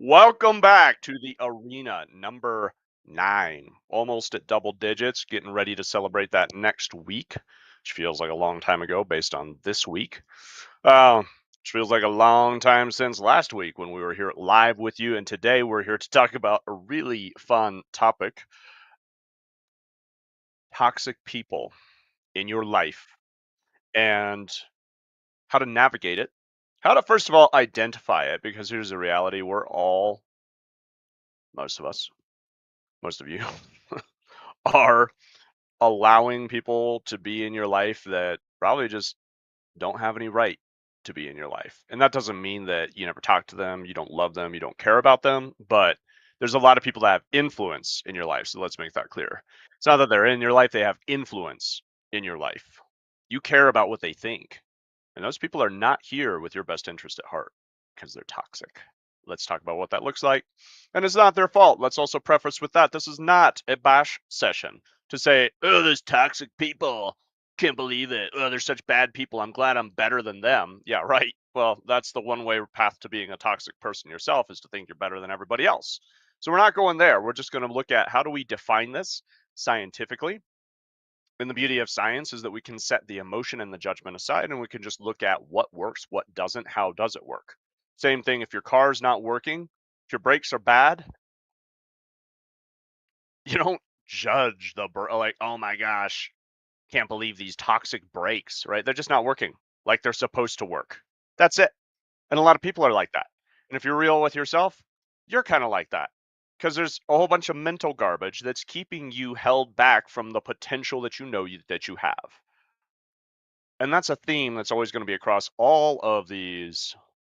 Welcome back to the arena number 9. Almost at double digits, getting ready to celebrate that next week, which feels like a long time ago based on this week. Uh, which feels like a long time since last week when we were here live with you. And today we're here to talk about a really fun topic: toxic people in your life and how to navigate it. How to, first of all, identify it, because here's the reality: most of us, most of you, are allowing people to be in your life that probably just don't have any right to be in your life. And that doesn't mean that you never talk to them, you don't love them, you don't care about them, but there's a lot of people that have influence in your life. So let's make that clear. It's not that they're in your life, they have influence in your life. You care about what they think. And those people are not here with your best interest at heart because they're toxic. Let's talk about what that looks like. And it's not their fault. Let's also preface with that: this is not a bash session to say, oh, there's toxic people. Can't believe it. Oh, they're such bad people. I'm glad I'm better than them. Yeah, right. Well, that's the one way path to being a toxic person yourself, is to think you're better than everybody else. So we're not going there. We're just going to look at how do we define this scientifically. And the beauty of science is that we can set the emotion and the judgment aside, and we can just look at what works, what doesn't, how does it work. Same thing if your car's not working, if your brakes are bad, you don't judge like, oh my gosh, can't believe these toxic brakes, right? They're just not working like they're supposed to work. That's it. And a lot of people are like that. And if you're real with yourself, you're kind of like that, because there's a whole bunch of mental garbage that's keeping you held back from the potential that that you have. And that's a theme that's always going to be across all of these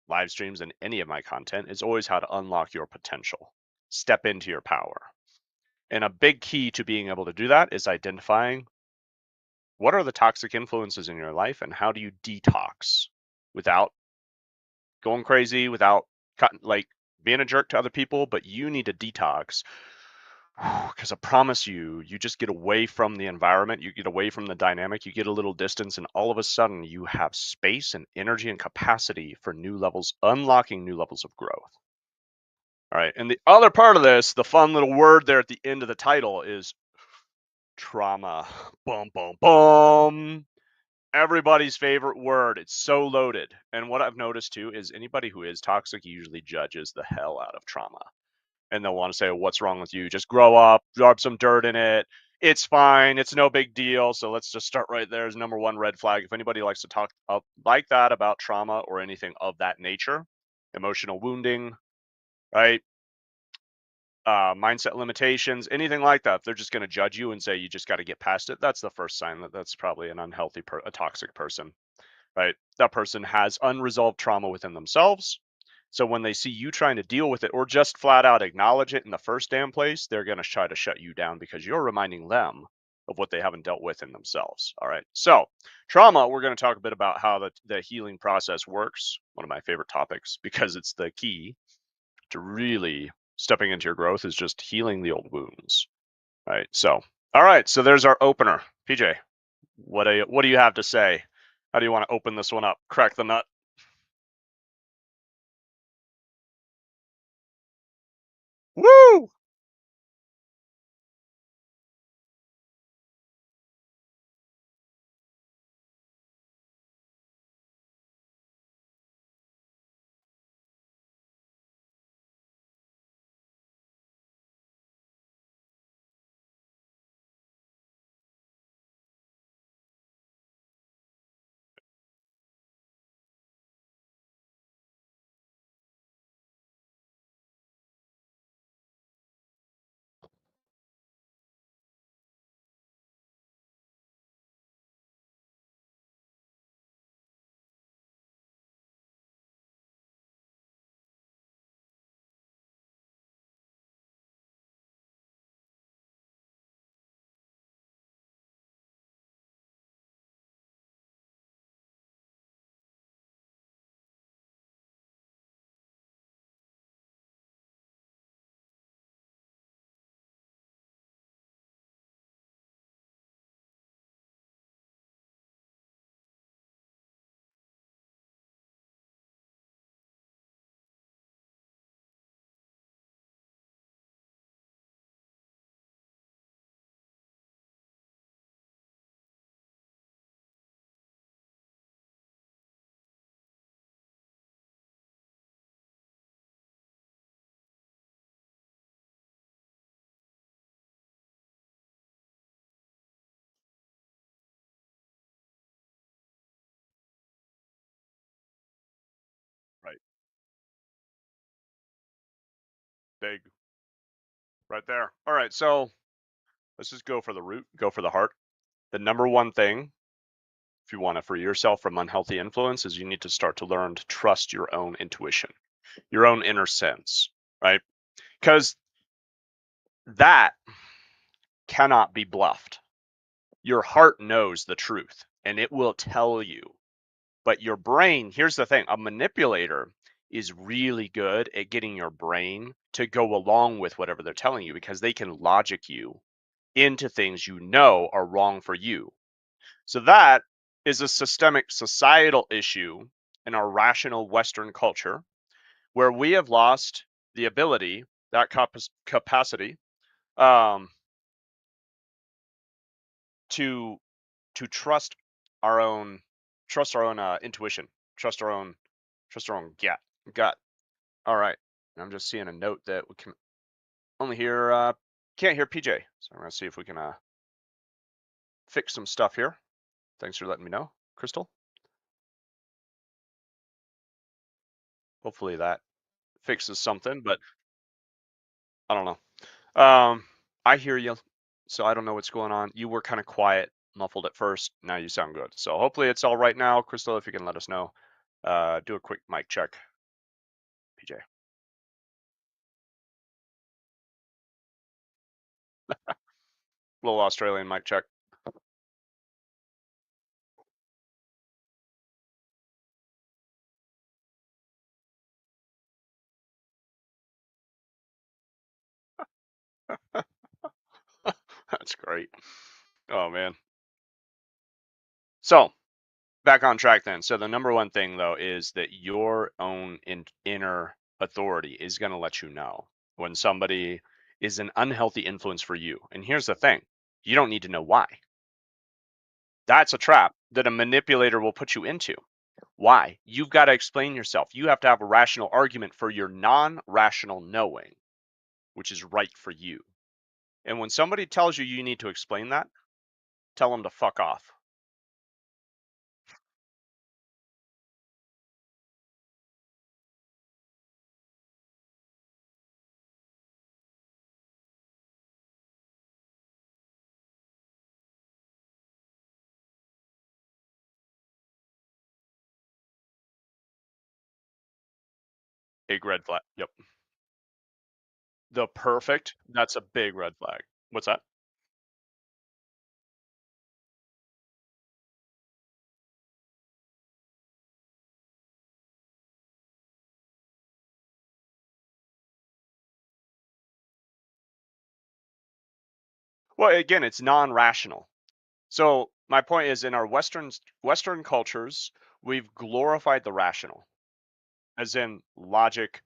live streams, and any of my content is always how to unlock your potential, step into your power. And a big key to being able to do that is identifying what are the toxic influences in your life and how do you detox without going crazy, without like being a jerk to other people, but you need to detox. Because I promise you, you just get away from the environment, you get away from the dynamic, you get a little distance, and all of a sudden you have space and energy and capacity for new levels, unlocking new levels of growth. All right. And the other part of this, the fun little word there at the end of the title, is trauma. Boom, boom, boom. Everybody's favorite word. It's so loaded. And what I've noticed too is anybody who is toxic usually judges the hell out of trauma. And they'll want to say, what's wrong with you? Just grow up, drop some dirt in it. It's fine. It's no big deal. So let's just start right there as number one red flag. If anybody likes to talk up like that about trauma or anything of that nature, emotional wounding, right? Mindset limitations, anything like that, if they're just going to judge you and say you just got to get past it, that's the first sign that that's probably an unhealthy, a toxic person, right? That person has unresolved trauma within themselves. So when they see you trying to deal with it or just flat out acknowledge it in the first damn place, they're going to try to shut you down because you're reminding them of what they haven't dealt with in themselves. All right. So, trauma, we're going to talk a bit about how the healing process works. One of my favorite topics, because it's the key to really stepping into your growth, is just healing the old wounds. Right. So, all right. So there's our opener. PJ, what do you have to say? How do you want to open this one up? Crack the nut. Woo! Big. Right there. All right. So let's just go for the root, go for the heart. The number one thing, if you want to free yourself from unhealthy influence, is you need to start to learn to trust your own intuition, your own inner sense, right? Because that cannot be bluffed. Your heart knows the truth and it will tell you. But your brain, here's the thing, a manipulator is really good at getting your brain to go along with whatever they're telling you because they can logic you into things you know are wrong for you. So that is a systemic societal issue in our rational Western culture where we have lost the ability, that capacity, um, to trust our own intuition, trust our own gut. All right. I'm just seeing a note that we can only hear can't hear PJ. So I'm gonna see if we can fix some stuff here. Thanks for letting me know, Crystal. Hopefully that fixes something, but I don't know. I hear you, so I don't know what's going on. You were kind of quiet, muffled at first. Now you sound good. So hopefully it's all right now, Crystal. If you can let us know, do a quick mic check, PJ. Little Australian mic check. That's great. Oh man. So back on track then. So the number one thing though is that your own inner authority is going to let you know when somebody is an unhealthy influence for you. And here's the thing, you don't need to know why. That's a trap that a manipulator will put you into. Why? You've got to explain yourself. You have to have a rational argument for your non rational knowing, which is right for you. And when somebody tells you you need to explain that, tell them to fuck off. Big red flag. Yep. The perfect, that's a big red flag. What's that? Well, again, it's non-rational. So my point is in our Western cultures, we've glorified the rational, as in logic,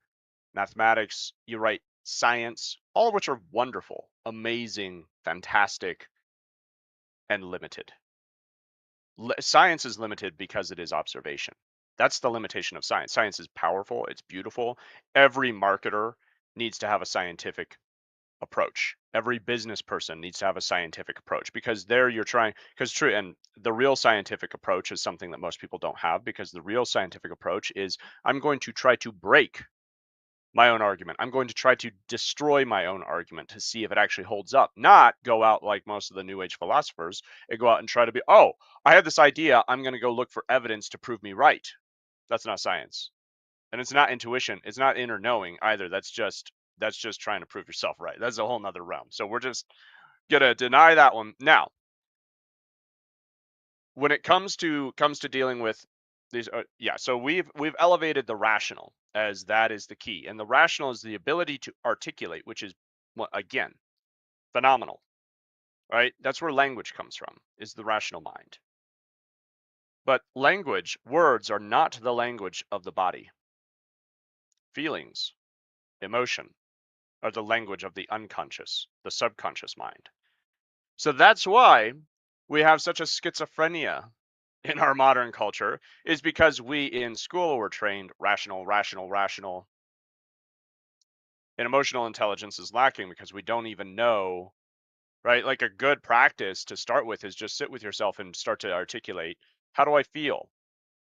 mathematics, you write science, all of which are wonderful, amazing, fantastic, and limited. Science is limited because it is observation. That's the limitation of science. Science is powerful, it's beautiful. Every marketer needs to have a scientific approach. Every business person needs to have a scientific approach because there you're trying, because true, and the real scientific approach is something that most people don't have because the real scientific approach is I'm going to try to break my own argument. I'm going to try to destroy my own argument to see if it actually holds up, not go out like most of the new age philosophers and go out and try to be, oh, I have this idea. I'm going to go look for evidence to prove me right. That's not science. And it's not intuition. It's not inner knowing either. That's just trying to prove yourself right. That's a whole nother realm. So we're just gonna deny that one. Now, when it comes to dealing with these, yeah. So we've elevated the rational as that is the key, and the rational is the ability to articulate, which is again phenomenal, right? That's where language comes from, is the rational mind. But language, words are not the language of the body. Feelings, emotion are the language of the unconscious, the subconscious mind. So that's why we have such a schizophrenia in our modern culture, is because we in school were trained rational, rational, rational, and emotional intelligence is lacking because we don't even know, right? Like a good practice to start with is just sit with yourself and start to articulate, how do I feel?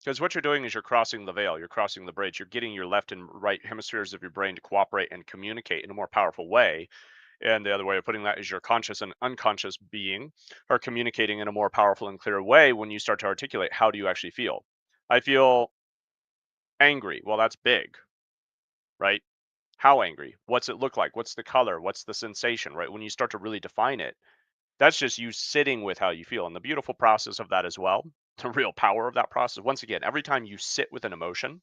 Because what you're doing is you're crossing the veil, you're crossing the bridge, you're getting your left and right hemispheres of your brain to cooperate and communicate in a more powerful way. And the other way of putting that is your conscious and unconscious being are communicating in a more powerful and clear way when you start to articulate how do you actually feel. I feel angry. Well, that's big, right? How angry? What's it look like? What's the color? What's the sensation, right? When you start to really define it, that's just you sitting with how you feel. And the beautiful process of that as well, the real power of that process, once again, every time you sit with an emotion,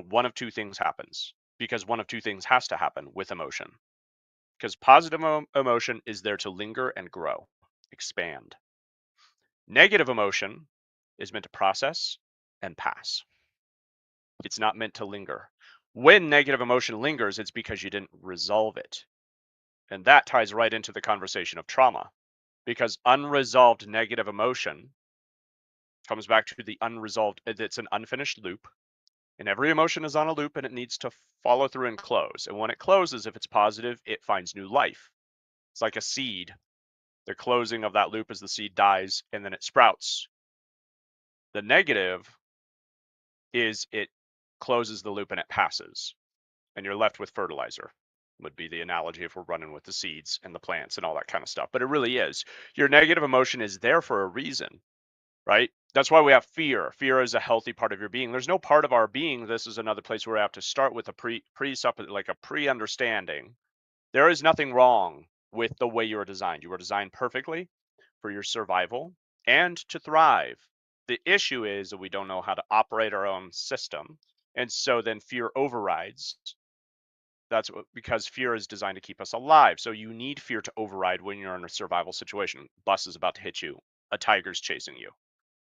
one of two things happens because one of two things has to happen with emotion. Because positive emotion is there to linger and grow, expand. Negative emotion is meant to process and pass. It's not meant to linger. When negative emotion lingers, it's because you didn't resolve it. And that ties right into the conversation of trauma because unresolved negative emotion comes back to the unresolved, it's an unfinished loop. And every emotion is on a loop and it needs to follow through and close. And when it closes, if it's positive, it finds new life. It's like a seed. The closing of that loop is the seed dies and then it sprouts. The negative is it closes the loop and it passes. And you're left with fertilizer, would be the analogy if we're running with the seeds and the plants and all that kind of stuff. But it really is. Your negative emotion is there for a reason, right? That's why we have fear. Fear is a healthy part of your being. There's no part of our being. This is another place where we have to start with a like a pre-understanding. There is nothing wrong with the way you are designed. You were designed perfectly for your survival and to thrive. The issue is that we don't know how to operate our own system. And so then fear overrides. Because fear is designed to keep us alive. So you need fear to override when you're in a survival situation. Bus is about to hit you. A tiger's chasing you.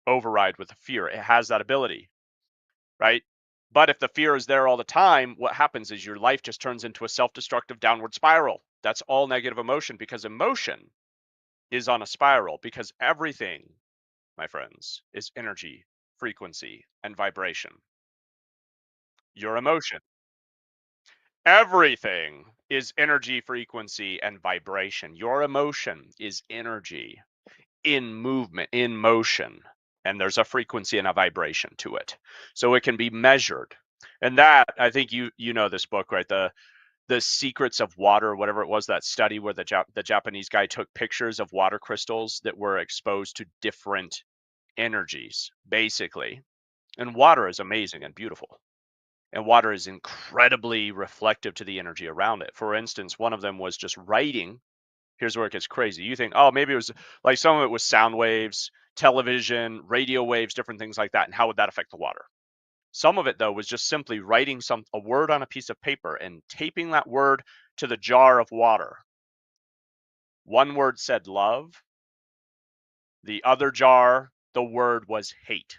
Override with the fear. It has that ability, right? But if the fear is there all the time, what happens is your life just turns into a self-destructive downward spiral. That's all negative emotion because emotion is on a spiral because everything, my friends, is energy, frequency, and vibration. Your emotion. Everything is energy, frequency, and vibration. Your emotion is energy in movement, in motion, and there's a frequency and a vibration to it. So it can be measured. And that, I think you know this book, right? The Secrets of Water, whatever it was, that study where the Japanese guy took pictures of water crystals that were exposed to different energies, basically. And water is amazing and beautiful. And water is incredibly reflective to the energy around it. For instance, one of them was just writing. Here's where it gets crazy. You think, oh, maybe it was like some of it was sound waves, television, radio waves, different things like that. And how would that affect the water? Some of it, though, was just simply writing a word on a piece of paper and taping that word to the jar of water. One word said love. The other jar, the word was hate.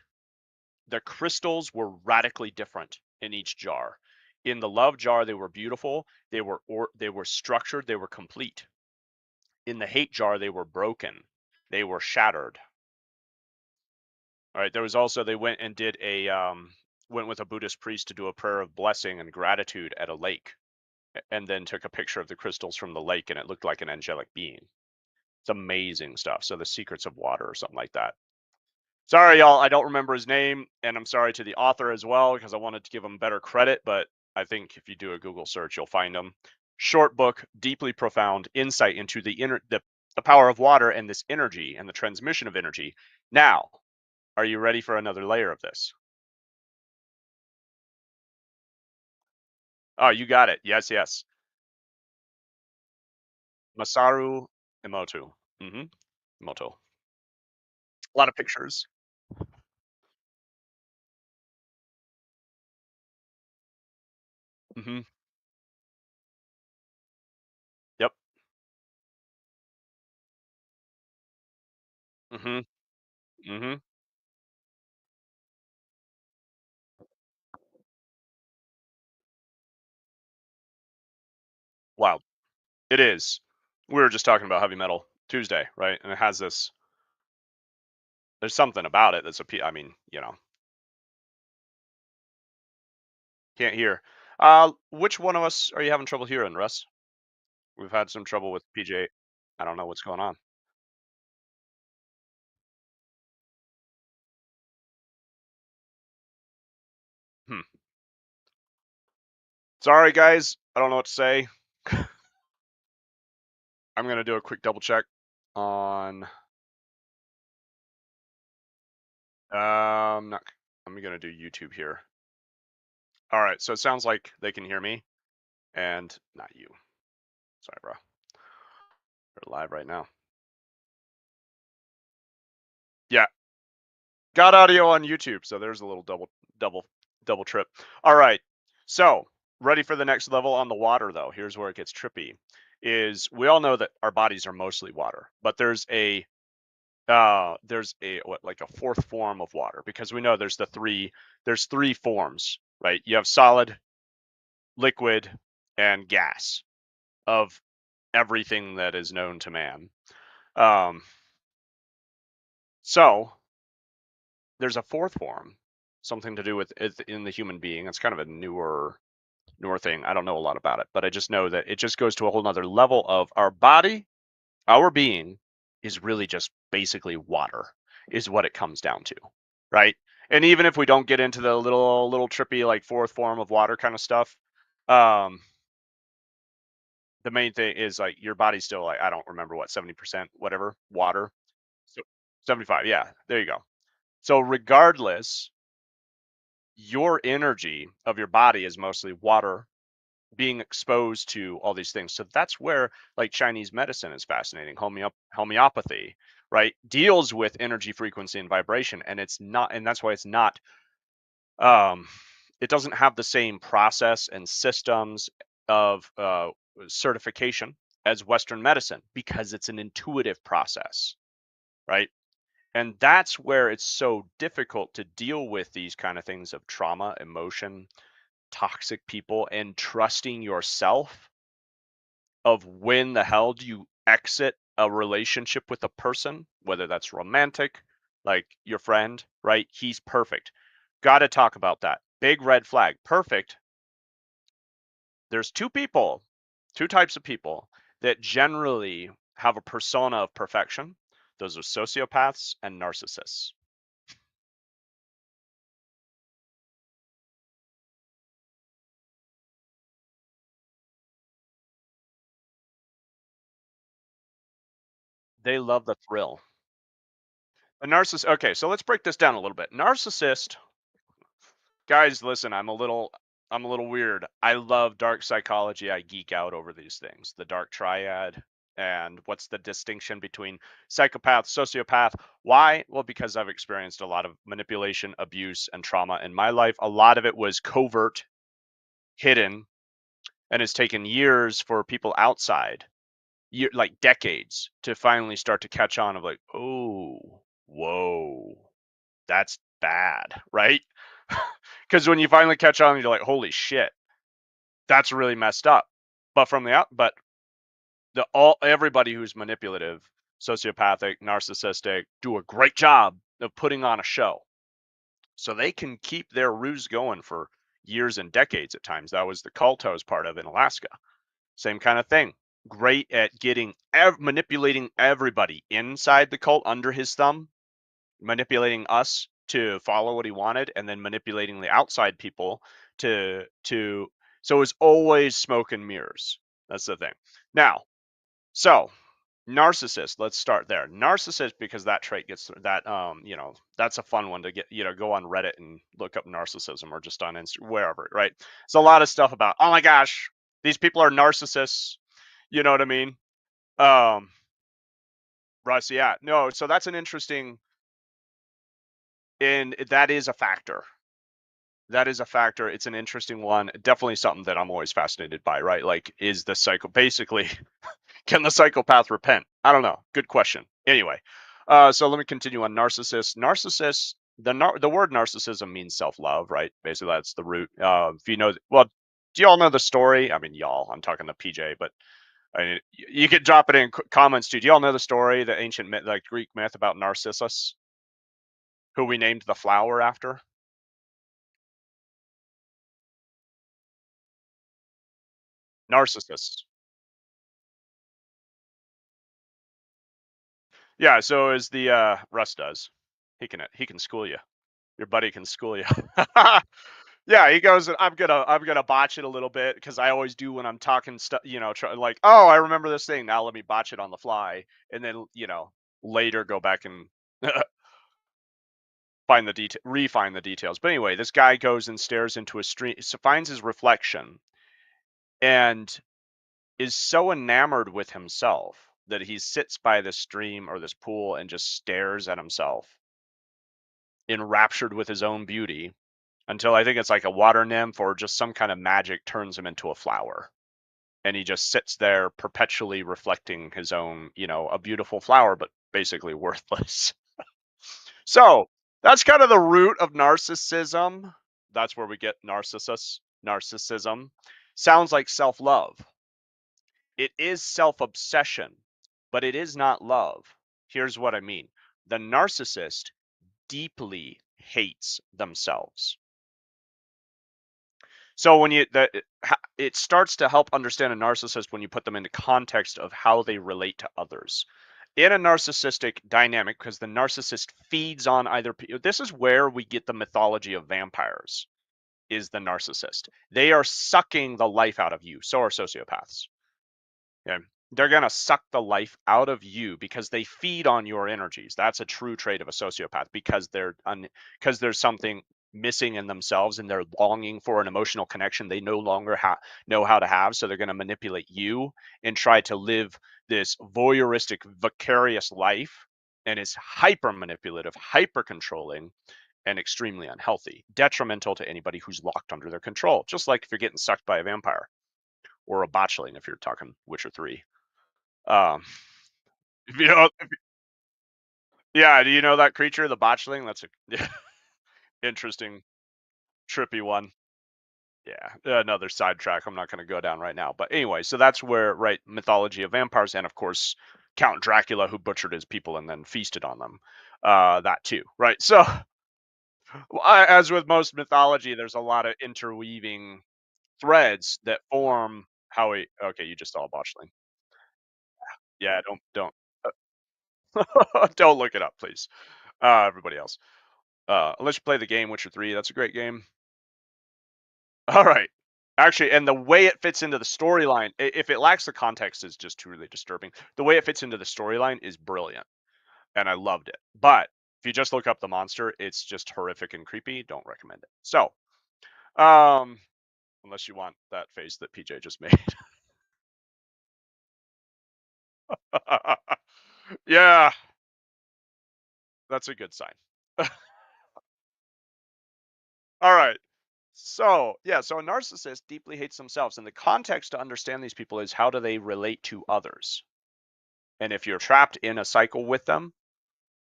The crystals were radically different in each jar. In the love jar, they were beautiful. They were structured. They were complete. In the hate jar, they were broken. They were shattered. All right. There was also they went and did went with a Buddhist priest to do a prayer of blessing and gratitude at a lake, and then took a picture of the crystals from the lake, and it looked like an angelic being. It's amazing stuff. So the Secrets of Water or something like that. Sorry, y'all, I don't remember his name, and I'm sorry to the author as well because I wanted to give him better credit, but I think if you do a Google search, you'll find him. Short book, deeply profound insight into the power of water and this energy and the transmission of energy. Now, are you ready for another layer of this? Oh, you got it. Yes, yes. Masaru Emoto. Mm-hmm. Emoto. A lot of pictures. Mm-hmm. Yep. Mm-hmm. Mm-hmm. Wow. It is. We were just talking about heavy metal Tuesday, right? And it has this. There's something about it that's I mean, can't hear. Which one of us are you having trouble hearing, Russ? We've had some trouble with PJ. I don't know what's going on. Sorry, guys. I don't know what to say. I'm gonna do a quick double check on. Not. I'm gonna do YouTube here. All right. So it sounds like they can hear me and not you. Sorry, bro. We're live right now. Yeah, got audio on YouTube, so there's a little double, double trip. All right. So ready for the next level on the water, though. Here's where it gets trippy. Is we all know that our bodies are mostly water, but there's a what like a fourth form of water because we know there's three forms, right? You have solid, liquid, and gas of everything that is known to man. Um, so there's a fourth form, something to do with it in the human being. It's kind of a newer thing. I don't know a lot about it, but I just know that it just goes to a whole nother level of our body. Our being is really just basically water, is what it comes down to, right? And even if we don't get into the little trippy like fourth form of water kind of stuff, um, the main thing is like your body's still like I don't remember what 70% whatever water. So 75, yeah, there you go. So regardless, your energy of your body is mostly water being exposed to all these things. So that's where like Chinese medicine is fascinating. Homeopathy, right, deals with energy, frequency, and vibration, and it's not, and that's why it's not. Um, it doesn't have the same process and systems of certification as Western medicine because it's an intuitive process, right? And that's where it's so difficult to deal with these kind of things of trauma, emotion, toxic people, and trusting yourself of when the hell do you exit a relationship with a person, whether that's romantic, like your friend, right? He's perfect. Got to talk about that. Big red flag. Perfect. There's two types of people that generally have a persona of perfection. Those are sociopaths and narcissists. They love the thrill. A narcissist. Okay, so let's break this down a little bit. Narcissist. Guys, listen, I'm a little weird. I love dark psychology. I geek out over these things. The dark triad and what's the distinction between psychopath, sociopath? Why? Well, because I've experienced a lot of manipulation, abuse, and trauma in my life. A lot of it was covert, hidden, and it's taken years for people outside, like decades, to finally start to catch on of like, oh, whoa, that's bad, right? Because when you finally catch on, you're like, holy shit, that's really messed up. But from the out, but the all everybody who's manipulative, sociopathic, narcissistic, do a great job of putting on a show, so they can keep their ruse going for years and decades. At times, that was the cult I was part of in Alaska. Same kind of thing. Great at manipulating everybody inside the cult under his thumb, manipulating us to follow what he wanted, and then manipulating the outside people to so it was always smoke and mirrors. That's the thing. Now, so narcissist, let's start there. Narcissist, because that trait gets that that's a fun one to get, go on Reddit and look up narcissism, or just on Instagram, wherever, right? It's a lot of stuff about, oh my gosh, these people are narcissists, you know what I mean? um Russ, yeah, no, so that's an interesting, and that is a factor. That is a factor. It's an interesting one. Definitely something that I'm always fascinated by, right? Like, is the psycho basically, can the psychopath repent? I don't know. Good question. Anyway, so let me continue on narcissist. Narcissist, the word narcissism means self-love, right? Basically, that's the root. If you know, well, do you all know the story? I mean, y'all, I'm talking to PJ, but I mean, you could drop it in comments too. Do you all know the story, the ancient myth, like Greek myth about Narcissus, who we named the flower after? Narcissus. Yeah, so as the Russ does. He can school you. Your buddy can school you. Yeah, he goes, I'm gonna botch it a little bit because I always do when I'm talking stuff, like, oh, I remember this thing. Now let me botch it on the fly, and then later go back and refine the details. But anyway, this guy goes and stares into a stream, finds his reflection, and is so enamored with himself that he sits by this stream or this pool and just stares at himself, enraptured with his own beauty, until I think it's like a water nymph or just some kind of magic turns him into a flower. And he just sits there perpetually reflecting his own, a beautiful flower, but basically worthless. So that's kind of the root of narcissism. That's where we get narcissism. Sounds like self love. It is self obsession, but it is not love. Here's what I mean: the narcissist deeply hates themselves. So when it starts to help understand a narcissist when you put them into context of how they relate to others. In a narcissistic dynamic, because the narcissist feeds on this is where we get the mythology of vampires, is the narcissist. They are sucking the life out of you. So are sociopaths. Yeah. They're going to suck the life out of you because they feed on your energies. That's a true trait of a sociopath, because because there's something missing in themselves and they're longing for an emotional connection they no longer know how to have. So they're going to manipulate you and try to live this voyeuristic, vicarious life, and is hyper manipulative, hyper controlling, and extremely unhealthy, detrimental to anybody who's locked under their control. Just like if you're getting sucked by a vampire or a botchling, if you're talking Witcher 3. Um, if you know, yeah, do you know that creature, the botchling? That's a interesting, trippy one. Yeah, another sidetrack I'm not going to go down right now. But anyway, so that's where, right, mythology of vampires, and of course, Count Dracula, who butchered his people and then feasted on them. That too, right? So, as with most mythology, there's a lot of interweaving threads that form how we. Okay, you just saw a botchling. Yeah, don't don't look it up, please. Everybody else. Unless you play the game Witcher 3, that's a great game. All right. Actually, and the way it fits into the storyline, if it lacks the context, is just truly disturbing. The way it fits into the storyline is brilliant, and I loved it. But if you just look up the monster, it's just horrific and creepy. Don't recommend it. So, um, unless you want that face that PJ just made. Yeah, that's a good sign. All right. So, yeah, so a narcissist deeply hates themselves. And the context to understand these people is, how do they relate to others? And if you're trapped in a cycle with them,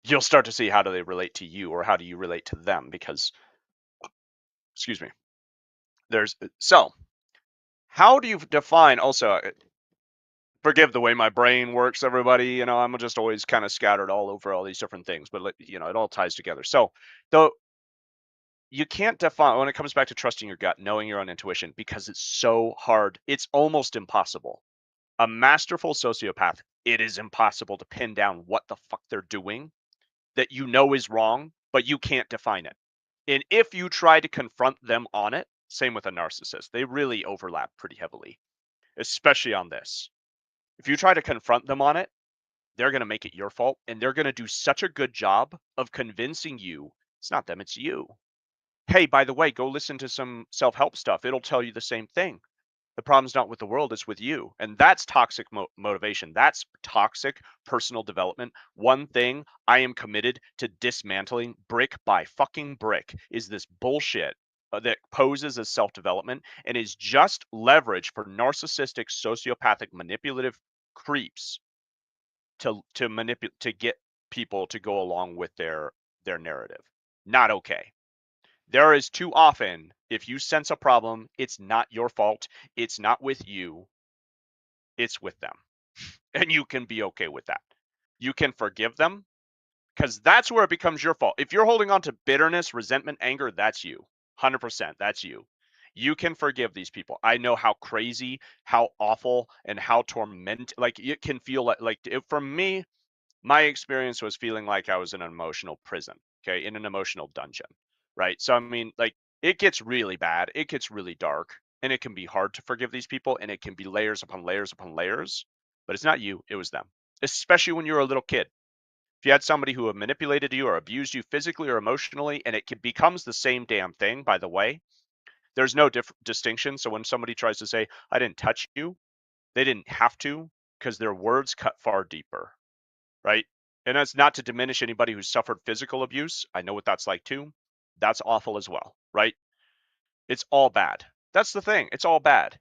you'll start to see how do they relate to you, or how do you relate to them, because, excuse me, there's so how do you define also, forgive the way my brain works, everybody, I'm just always kind of scattered all over all these different things, but it all ties together. So though, you can't define, when it comes back to trusting your gut, knowing your own intuition, because it's so hard, it's almost impossible. A masterful sociopath, it is impossible to pin down what the fuck they're doing that is wrong, but you can't define it. And if you try to confront them on it, same with a narcissist, they really overlap pretty heavily, especially on this. If you try to confront them on it, they're going to make it your fault, and they're going to do such a good job of convincing you it's not them, it's you. Hey, by the way, go listen to some self help stuff. It'll tell you the same thing. The problem's not with the world, it's with you. And that's toxic motivation. That's toxic personal development. One thing I am committed to dismantling brick by fucking brick is this bullshit that poses as self development and is just leverage for narcissistic, sociopathic, manipulative creeps to manipulate, to get people to go along with their narrative. Not okay. There is too often, if you sense a problem, it's not your fault. It's not with you. It's with them. And you can be okay with that. You can forgive them, because that's where it becomes your fault. If you're holding on to bitterness, resentment, anger, that's you. 100%. That's you. You can forgive these people. I know how crazy, how awful, and how like it can feel for me, my experience was feeling like I was in an emotional prison, okay, in an emotional dungeon, right? So I mean, like, It gets really bad. It gets really dark, and it can be hard to forgive these people, and it can be layers upon layers upon layers. But it's not you, it was them. Especially when you were a little kid. If you had somebody who had manipulated you or abused you physically or emotionally, and becomes the same damn thing, by the way, there's no distinction. So when somebody tries to say, I didn't touch you, they didn't have to, because their words cut far deeper, right? And that's not to diminish anybody who's suffered physical abuse. I know what that's like too. That's awful as well, right? It's all bad. That's the thing. It's all bad.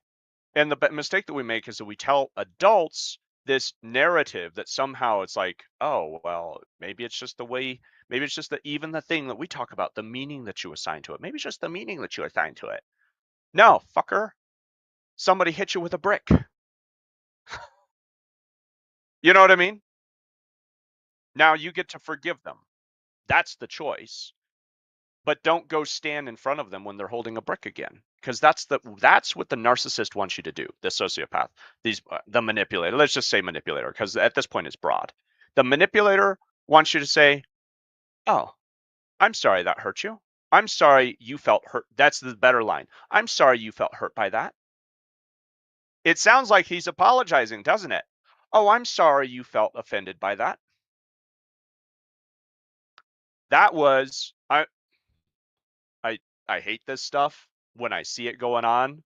And the mistake that we make is that we tell adults this narrative that somehow it's like, oh, well, maybe it's just the way, maybe it's just even the thing that we talk about, the meaning that you assign to it. Maybe it's just the meaning that you assign to it. No, fucker. Somebody hit you with a brick. You know what I mean? Now you get to forgive them. That's the choice. But don't go stand in front of them when they're holding a brick again, because that's what the narcissist wants you to do. The sociopath, the manipulator. Let's just say manipulator, because at this point it's broad. The manipulator wants you to say, "Oh, I'm sorry that hurt you. I'm sorry you felt hurt." That's the better line. I'm sorry you felt hurt by that. It sounds like he's apologizing, doesn't it? Oh, I'm sorry you felt offended by that. That was I I hate this stuff when I see it going on.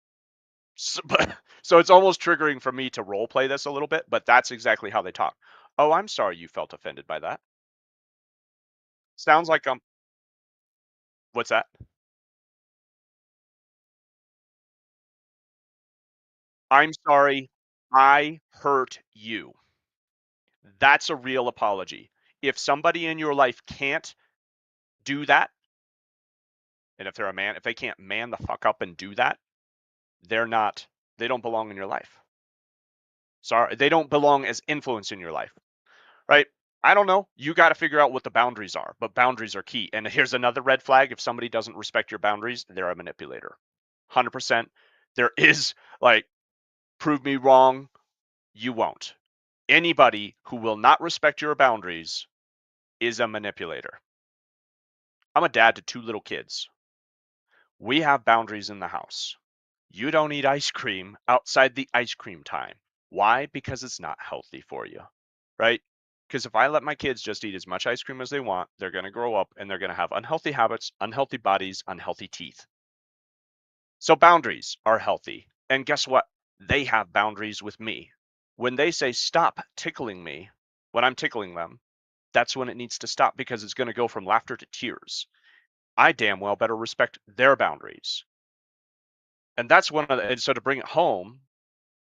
So it's almost triggering for me to role play this a little bit, but that's exactly how they talk. Oh, I'm sorry you felt offended by that. Sounds like what's that? I'm sorry I hurt you. That's a real apology. If somebody in your life can't do that, and if they're a man, if they can't man the fuck up and do that, they're not, they don't belong in your life. Sorry, they don't belong as influence in your life. Right? I don't know. You got to figure out what the boundaries are, but boundaries are key. And here's another red flag. If somebody doesn't respect your boundaries, they're a manipulator. 100%. There is like, prove me wrong, you won't. Anybody who will not respect your boundaries is a manipulator. I'm a dad to two little kids. We have boundaries in the house. You don't eat ice cream outside the ice cream time. Why? Because it's not healthy for you, right? Because if I let my kids just eat as much ice cream as they want, they're going to grow up and they're going to have unhealthy habits, unhealthy bodies, unhealthy teeth. So boundaries are healthy. And guess what? They have boundaries with me. When they say, stop tickling me, when I'm tickling them, that's when it needs to stop because it's going to go from laughter to tears. I damn well better respect their boundaries. And that's one of the, and so to bring it home,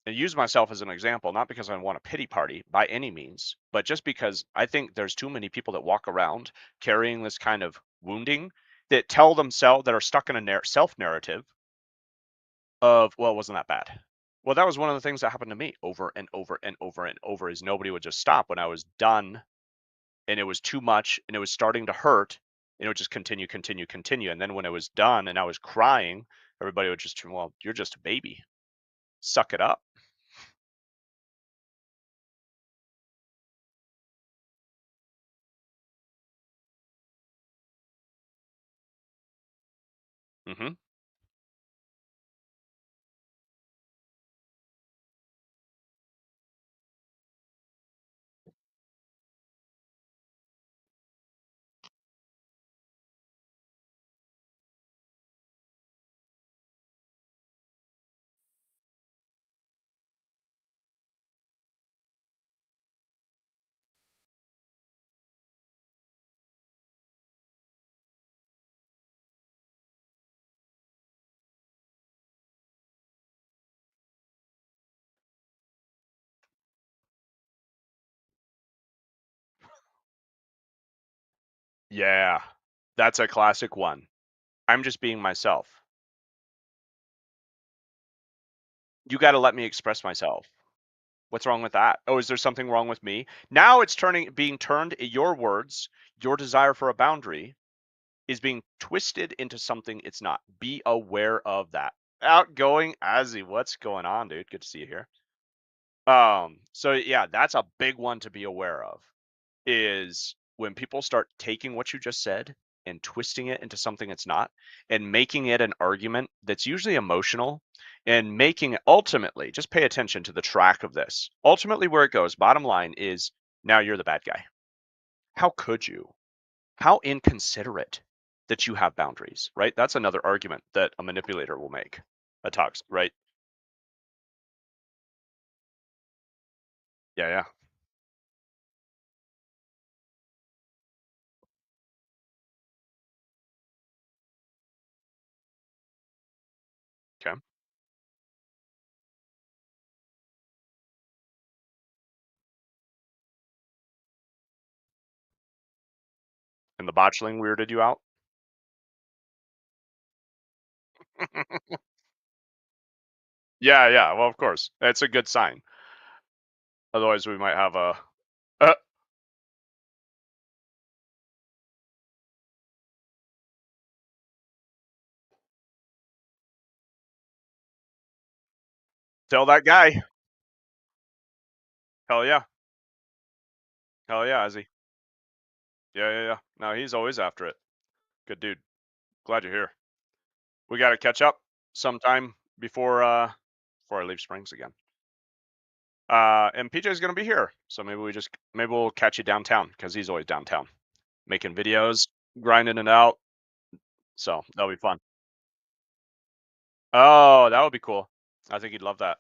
and use myself as an example, not because I want a pity party by any means, but just because I think there's too many people that walk around carrying this kind of wounding that tell themselves that are stuck in a self narrative of, well, it wasn't that bad. Well, that was one of the things that happened to me over and over and over and over is nobody would just stop when I was done and it was too much and it was starting to hurt and it would just continue, continue, continue. And then when it was done and I was crying, everybody would just, well, you're just a baby. Suck it up. Hmm. Yeah, that's a classic one. I'm just being myself. You got to let me express myself. What's wrong with that? Oh, is there something wrong with me? Now it's being turned, your words, your desire for a boundary is being twisted into something it's not. Be aware of that. Outgoing Azzy, what's going on, dude? Good to see you here. So yeah, that's a big one to be aware of is when people start taking what you just said and twisting it into something it's not and making it an argument that's usually emotional and making it ultimately, just pay attention to the track of this. Ultimately, where it goes, bottom line is now you're the bad guy. How could you? How inconsiderate that you have boundaries, right? That's another argument that a manipulator will make. A toxic, right? Yeah, yeah. Okay. And the botchling weirded you out? Yeah, yeah. Well, of course. That's a good sign. Otherwise, we might have a. Uh, Tell that guy. Hell yeah. Hell yeah, is he? Yeah, yeah, yeah. No, he's always after it. Good dude. Glad you're here. We got to catch up sometime before I leave Springs again. And PJ's gonna be here, so maybe we'll catch you downtown because he's always downtown making videos, grinding it out. So that'll be fun. Oh, that would be cool. I think he'd love that.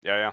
Yeah, yeah.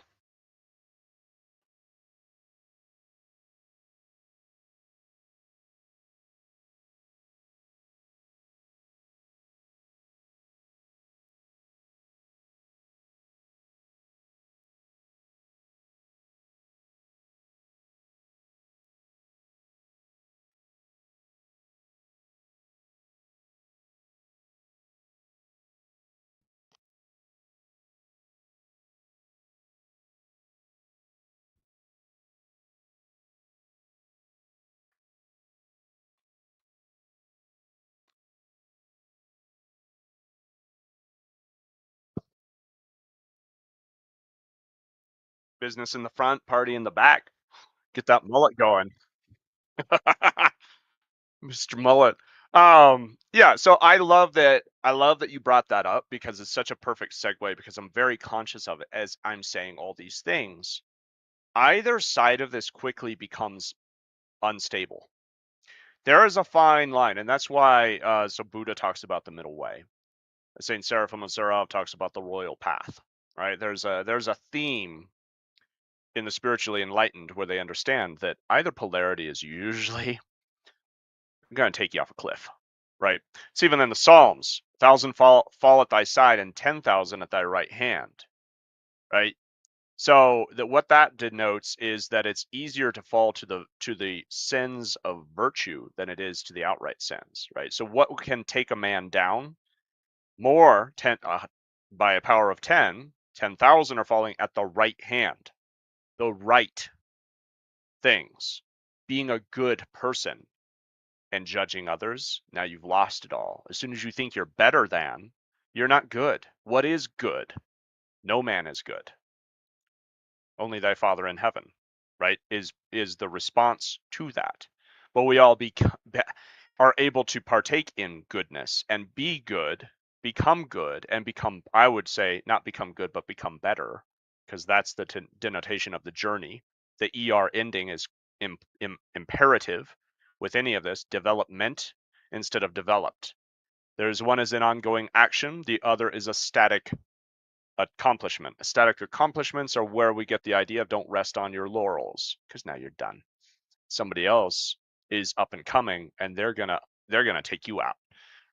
Business in the front, party in the back. Get that mullet going. Mr. Mullet. Yeah, so I love that you brought that up because it's such a perfect segue because I'm very conscious of it as I'm saying all these things. Either side of this quickly becomes unstable. There is a fine line, and that's why so Buddha talks about the middle way. Saint Seraphim of Sarov talks about the royal path, right? There's a theme in the spiritually enlightened where they understand that either polarity is usually going to take you off a cliff, right? It's even in the Psalms, 1,000 fall at thy side and 10,000 at thy right hand, right? So that what that denotes is that it's easier to fall to the sins of virtue than it is to the outright sins, right? So what can take a man down more by a power of 10,000 are falling at the right hand, the right things, being a good person and judging others. Now you've lost it all. As soon as you think you're better than, you're not good. What is good? No man is good. Only thy Father in heaven, right? Is the response to that. But we all are able to partake in goodness and be good, and become, I would say, not become good, but become better, because that's the denotation of the journey. The ER ending is imperative with any of this, development instead of developed. There's one is an ongoing action, the other is a static accomplishment. Static accomplishments are where we get the idea of don't rest on your laurels because now you're done. Somebody else is up and coming and they're gonna take you out,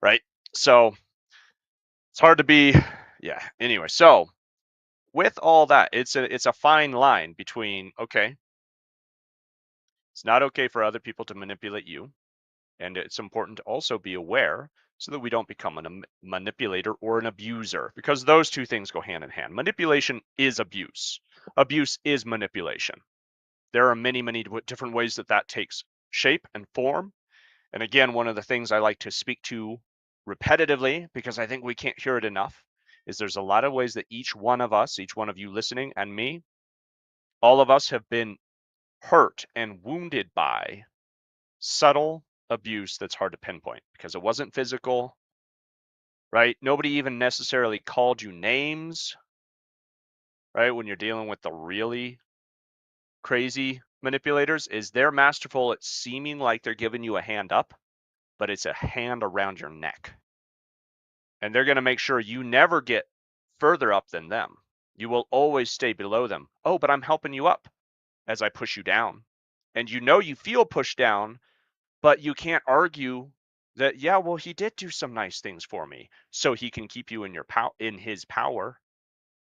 right? So it's hard to be, yeah. Anyway, so with all that, it's a fine line between, okay, it's not okay for other people to manipulate you, and it's important to also be aware so that we don't become a manipulator or an abuser, because those two things go hand in hand. Manipulation is abuse. Abuse is manipulation. There are many, many different ways that that takes shape and form. And again, one of the things I like to speak to repetitively, because I think we can't hear it enough, is there's a lot of ways that each one of us, each one of you listening and me, all of us have been hurt and wounded by subtle abuse that's hard to pinpoint because it wasn't physical, right? Nobody even necessarily called you names, right? When you're dealing with the really crazy manipulators, is they're masterful at seeming like they're giving you a hand up, but it's a hand around your neck. And they're going to make sure you never get further up than them. You will always stay below them. Oh, but I'm helping you up as I push you down. And you know you feel pushed down, but you can't argue that, yeah, well, he did do some nice things for me. So he can keep you in your in his power.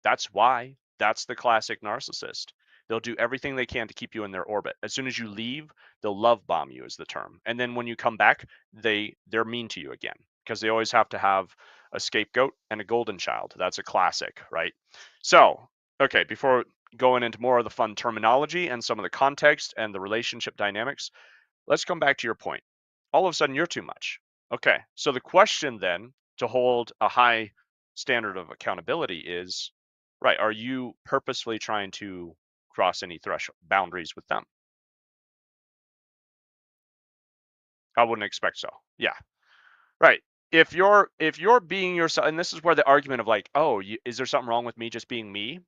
That's why. That's the classic narcissist. They'll do everything they can to keep you in their orbit. As soon as you leave, they'll love bomb you is the term. And then when you come back, they're mean to you again because they always have to have a scapegoat and a golden child. That's a classic, right? So, okay, before going into more of the fun terminology and some of the context and the relationship dynamics, let's come back to your point. All of a sudden, you're too much. Okay, so the question then to hold a high standard of accountability is right, are you purposefully trying to cross any threshold boundaries with them? I wouldn't expect so. Yeah, right. If you're being yourself, and this is where the argument of like, oh, is there something wrong with me just being me?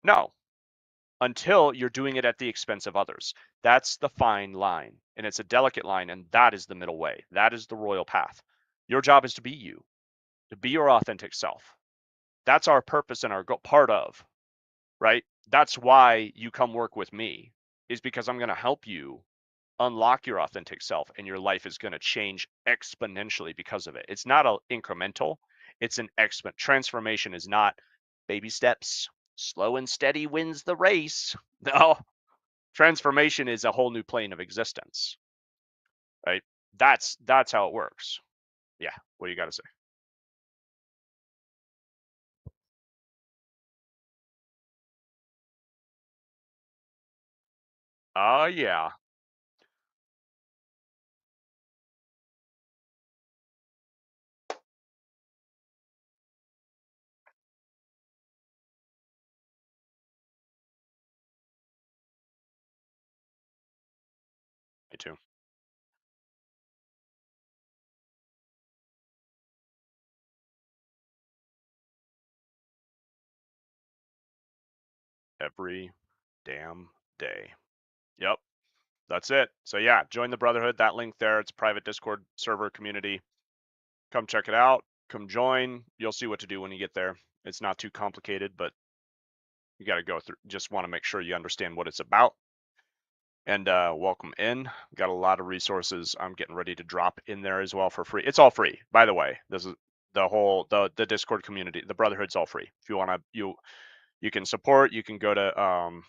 No, until you're doing it at the expense of others. That's the fine line, and it's a delicate line, and that is the middle way. That is the royal path. Your job is to be you, to be your authentic self. That's our purpose and our part of, right? That's why you come work with me, is because I'm going to help you unlock your authentic self, and your life is going to change exponentially because of it. It's not a incremental, it's an exponent. Transformation is not baby steps. Slow and steady wins the race. No, transformation is a whole new plane of existence, right? That's how it works. Yeah. What do you got to say? Oh yeah, me too. Every damn day. Yep. That's it. So yeah, join the Brotherhood. That link there. It's a private Discord server community. Come check it out. Come join. You'll see what to do when you get there. It's not too complicated, but you got to go through. Just want to make sure you understand what it's about. And welcome in. Got a lot of resources I'm getting ready to drop in there as well for free. It's all free, by the way. This is the whole the Discord community. The Brotherhood's all free. If you want to, you can support. You can go to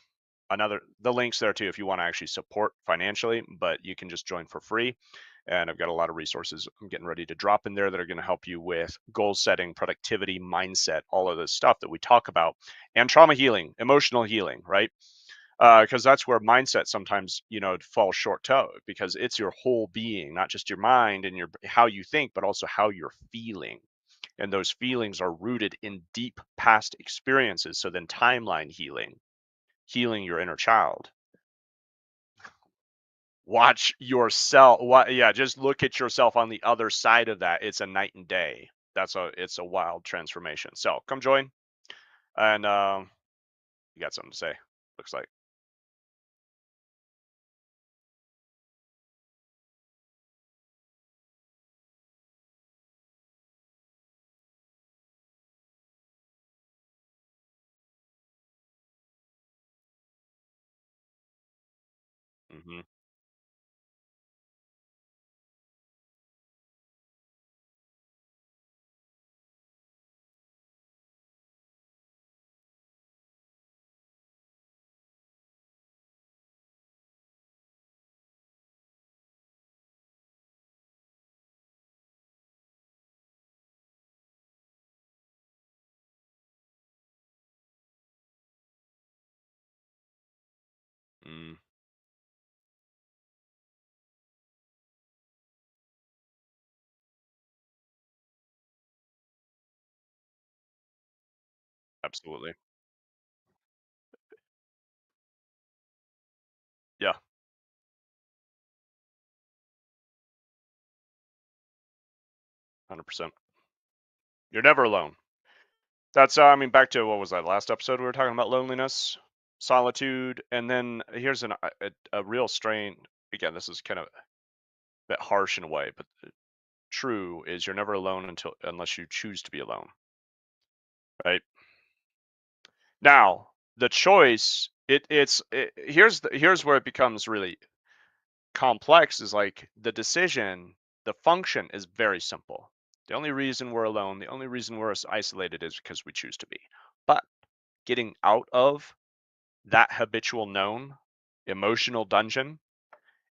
another the links there too if you want to actually support financially, but you can just join for free. And I've got a lot of resources I'm getting ready to drop in there that are going to help you with goal setting, productivity, mindset, all of this stuff that we talk about, and trauma healing, emotional healing, right? Because that's where mindset sometimes falls short too, because it's your whole being, not just your mind and your how you think, but also how you're feeling. And those feelings are rooted in deep past experiences. So then timeline healing, healing your inner child. Watch yourself. What? Yeah, just look at yourself on the other side of that. It's a night and day. It's a wild transformation. So come join, and you got something to say. Looks like. Hmm. Mm, absolutely. Yeah. 100%. You're never alone. That's I mean, back to what was that last episode we were talking about loneliness, solitude, and then here's a real strain. Again, this is kind of a bit harsh in a way, but true is you're never alone unless you choose to be alone, right? Now, the choice here's where it becomes really complex is like the decision, the function is very simple. The only reason we're alone, the only reason we're isolated is because we choose to be. But getting out of that habitual known emotional dungeon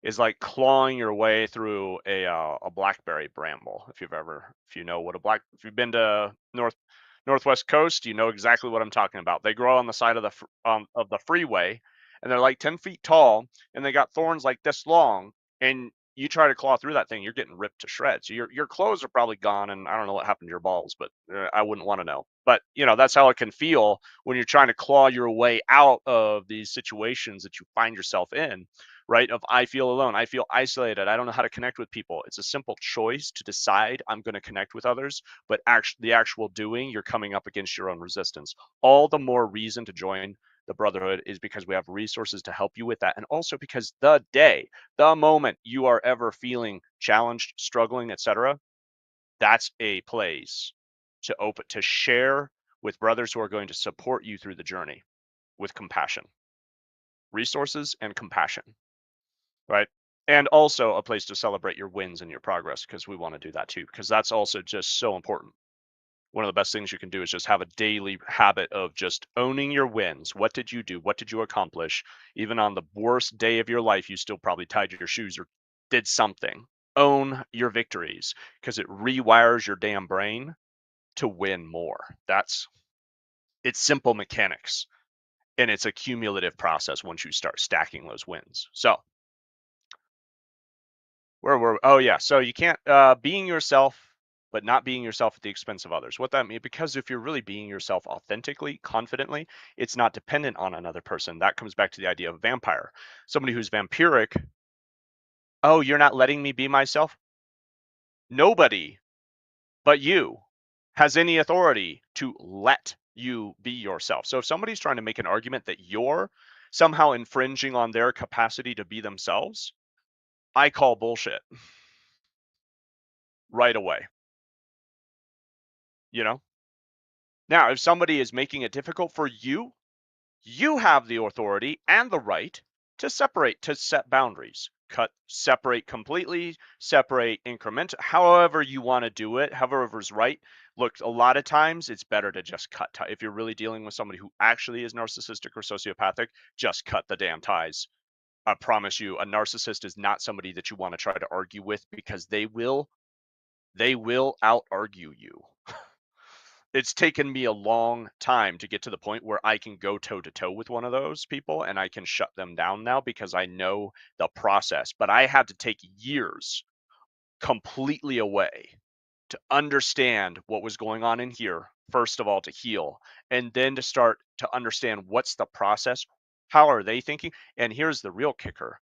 is like clawing your way through a blackberry bramble. If you know what if you've been to Northwest Coast, you know exactly what I'm talking about. They grow on the side of of the freeway, and they're like 10 feet tall, and they got thorns like this long. And you try to claw through that thing, you're getting ripped to shreds. Your clothes are probably gone, and I don't know what happened to your balls, but I wouldn't want to know. But that's how it can feel when you're trying to claw your way out of these situations that you find yourself in, right? Of I feel alone, I feel isolated, I don't know how to connect with people. It's a simple choice to decide I'm going to connect with others, but the actual doing, you're coming up against your own resistance. All the more reason to join the brotherhood is because we have resources to help you with that, and also because the moment you are ever feeling challenged, struggling, etc., that's a place to share with brothers who are going to support you through the journey with compassion, resources and compassion, right? And also a place to celebrate your wins and your progress, because we want to do that too, because that's also just so important. One of the best things you can do is just have a daily habit of just owning your wins. What did you do? What did you accomplish? Even on the worst day of your life, you still probably tied your shoes or did something. Own your victories, because it rewires your damn brain to win more. It's simple mechanics, and it's a cumulative process once you start stacking those wins. So where were oh yeah, so you can't being yourself, but not being yourself at the expense of others. What that means, because if you're really being yourself authentically, confidently, it's not dependent on another person. That comes back to the idea of vampire. Somebody who's vampiric, oh, you're not letting me be myself? Nobody but you has any authority to let you be yourself. So if somebody's trying to make an argument that you're somehow infringing on their capacity to be themselves, I call bullshit right away, you know? Now, if somebody is making it difficult for you, you have the authority and the right to separate, to set boundaries. Separate completely, separate increment, however you want to do it, however's right. Look, a lot of times it's better to just cut ties. If you're really dealing with somebody who actually is narcissistic or sociopathic, just cut the damn ties. I promise you, a narcissist is not somebody that you want to try to argue with, because they will out argue you. It's taken me a long time to get to the point where I can go toe to toe with one of those people and I can shut them down now, because I know the process. But I had to take years completely away to understand what was going on in here, first of all, to heal, and then to start to understand what's the process. How are they thinking? And here's the real kicker: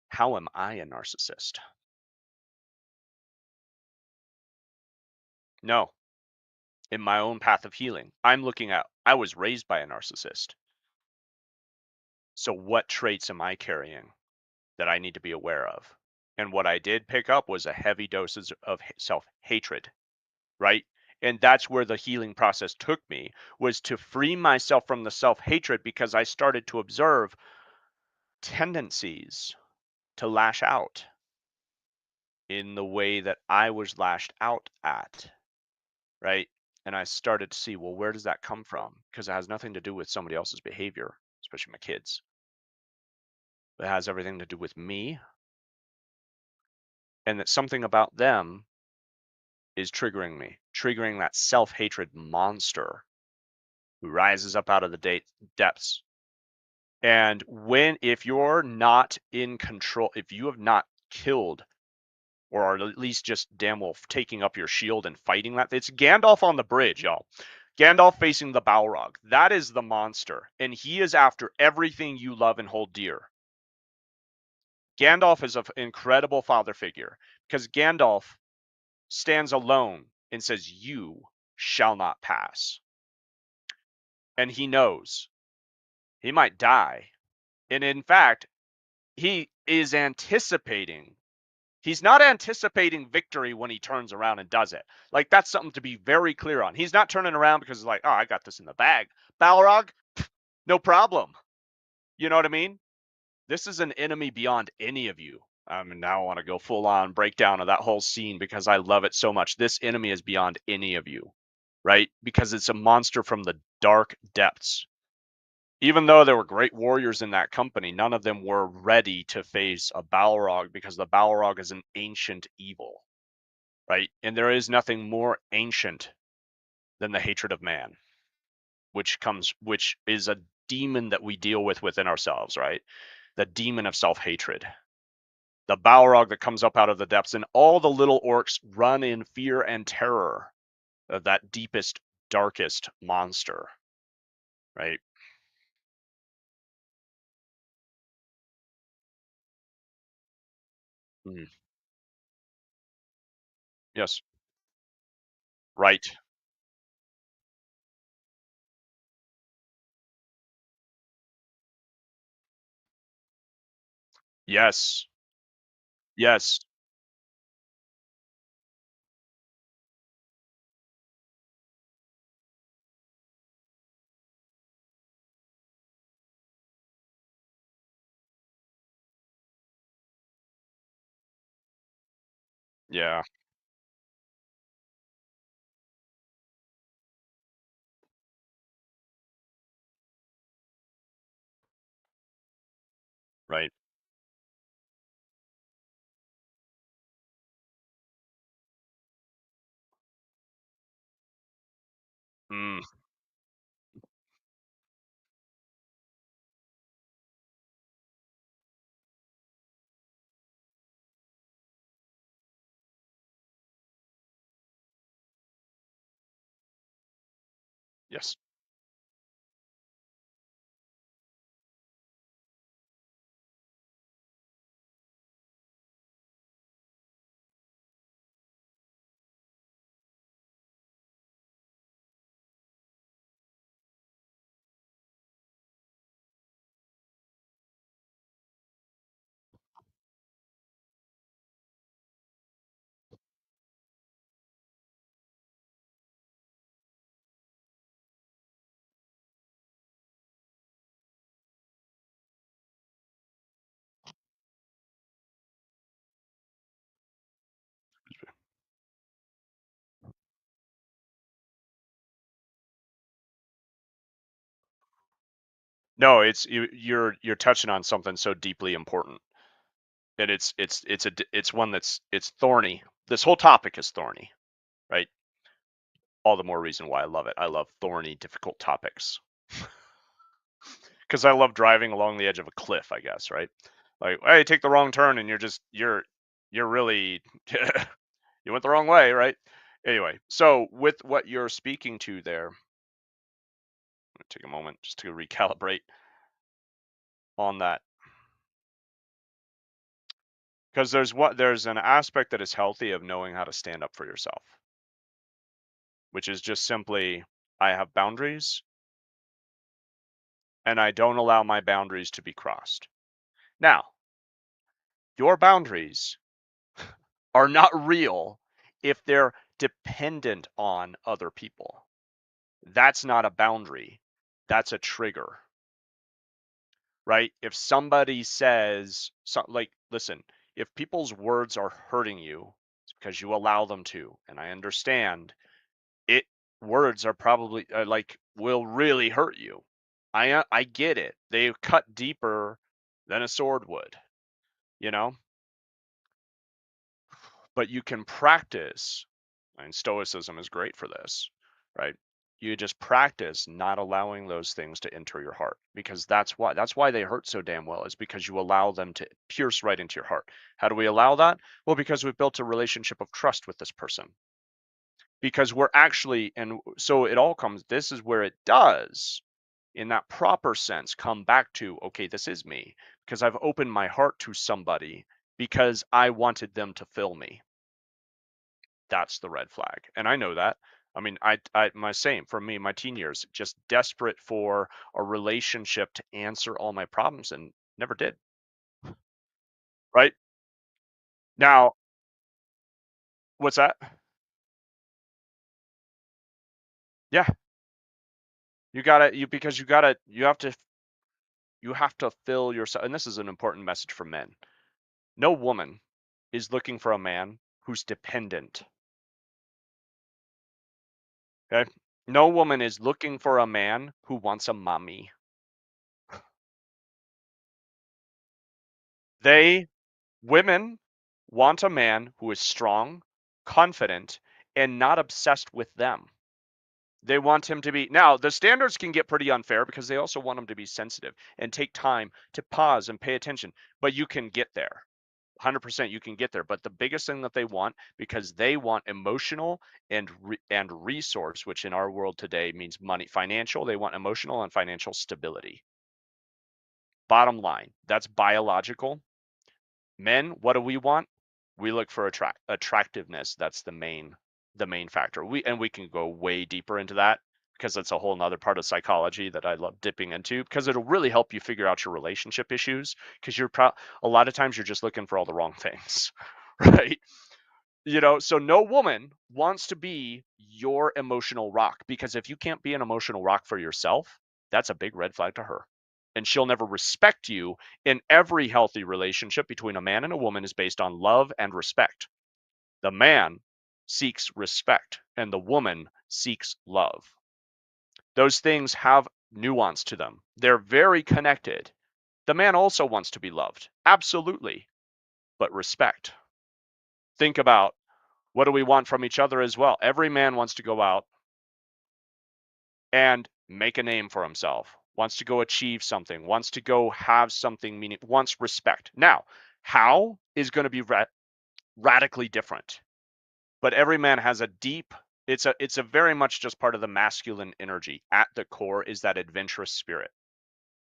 how am I a narcissist? No, in my own path of healing, I'm looking at, I was raised by a narcissist. So what traits am I carrying that I need to be aware of? And what I did pick up was a heavy doses of self-hatred, right? And that's where the healing process took me, was to free myself from the self-hatred, because I started to observe tendencies to lash out in the way that I was lashed out at, right? And I started to see, well, where does that come from? Because it has nothing to do with somebody else's behavior, especially my kids. It has everything to do with me, and that something about them is triggering me, triggering that self-hatred monster who rises up out of the depths. And if you're not in control, if you have not killed, or are at least just damn well taking up your shield and fighting that, it's Gandalf on the bridge, y'all. Gandalf facing the Balrog. That is the monster, and he is after everything you love and hold dear. Gandalf is an incredible father figure, because Gandalf stands alone and says, "You shall not pass." And he knows he might die. And in fact, he is anticipating. He's not anticipating victory when he turns around and does it. Like, that's something to be very clear on. He's not turning around because he's like, "Oh, I got this in the bag. Balrog, no problem." You know what I mean? This is an enemy beyond any of you. And now I want to go full on breakdown of that whole scene because I love it so much. This enemy is beyond any of you, right? Because it's a monster from the dark depths. Even though there were great warriors in that company, none of them were ready to face a Balrog because the Balrog is an ancient evil, right? And there is nothing more ancient than the hatred of man, which is a demon that we deal with within ourselves, right? The demon of self-hatred. The Balrog that comes up out of the depths, and all the little orcs run in fear and terror of that deepest, darkest monster, right? Mm. Yes. Right. Yes. Yes. Yeah. Right. Mm. Yes. No, you're touching on something so deeply important, and it's one it's thorny. This whole topic is thorny, right? All the more reason why I love it. I love thorny, difficult topics because I love driving along the edge of a cliff. I guess, right? Like, hey, take the wrong turn, and you're really you went the wrong way, right? Anyway, so with what you're speaking to there, take a moment just to recalibrate on that because there's an aspect that is healthy of knowing how to stand up for yourself, which is just simply I have boundaries and I don't allow my boundaries to be crossed. Now, your boundaries are not real if they're dependent on other people. That's not a boundary. That's a trigger, right? If somebody says, like, listen, if people's words are hurting you, it's because you allow them to. And I understand it, words are probably like will really hurt you. I get it. They cut deeper than a sword would, you know? But you can practice, and stoicism is great for this, right? You just practice not allowing those things to enter your heart because that's why they hurt so damn well is because you allow them to pierce right into your heart. How do we allow that? Well, because we've built a relationship of trust with this person. Because we're actually, and so it all comes, this is where it does in that proper sense come back to, okay, this is me because I've opened my heart to somebody because I wanted them to fill me. That's the red flag, and I know that. I mean, I my same for me, my teen years, just desperate for a relationship to answer all my problems and never did, right? Now, what's that? Yeah, you have to fill yourself, and this is an important message for men. No woman is looking for a man who's dependent, okay? No woman is looking for a man who wants a mommy. They Women want a man who is strong, confident, and not obsessed with them. They want him to be, now, the standards can get pretty unfair because they also want him to be sensitive and take time to pause and pay attention. But you can get there. 100% you can get there. But the biggest thing that they want, because they want emotional and resource, which in our world today means money, financial, they want emotional and financial stability. Bottom line, that's biological. Men, what do we want? We look for attractiveness. That's the main factor. We can go way deeper into that because that's a whole nother part of psychology that I love dipping into because it'll really help you figure out your relationship issues because a lot of times you're just looking for all the wrong things, right? So no woman wants to be your emotional rock because if you can't be an emotional rock for yourself, that's a big red flag to her. And she'll never respect you. In every healthy relationship between a man and a woman is based on love and respect. The man seeks respect and the woman seeks love. Those things have nuance to them. They're very connected. The man also wants to be loved. Absolutely. But respect. Think about, what do we want from each other as well? Every man wants to go out and make a name for himself, wants to go achieve something, wants to go have something meaning, wants respect. Now, how is going to be radically different, but every man has a deep, it's a very much just part of the masculine energy. At the core is that adventurous spirit.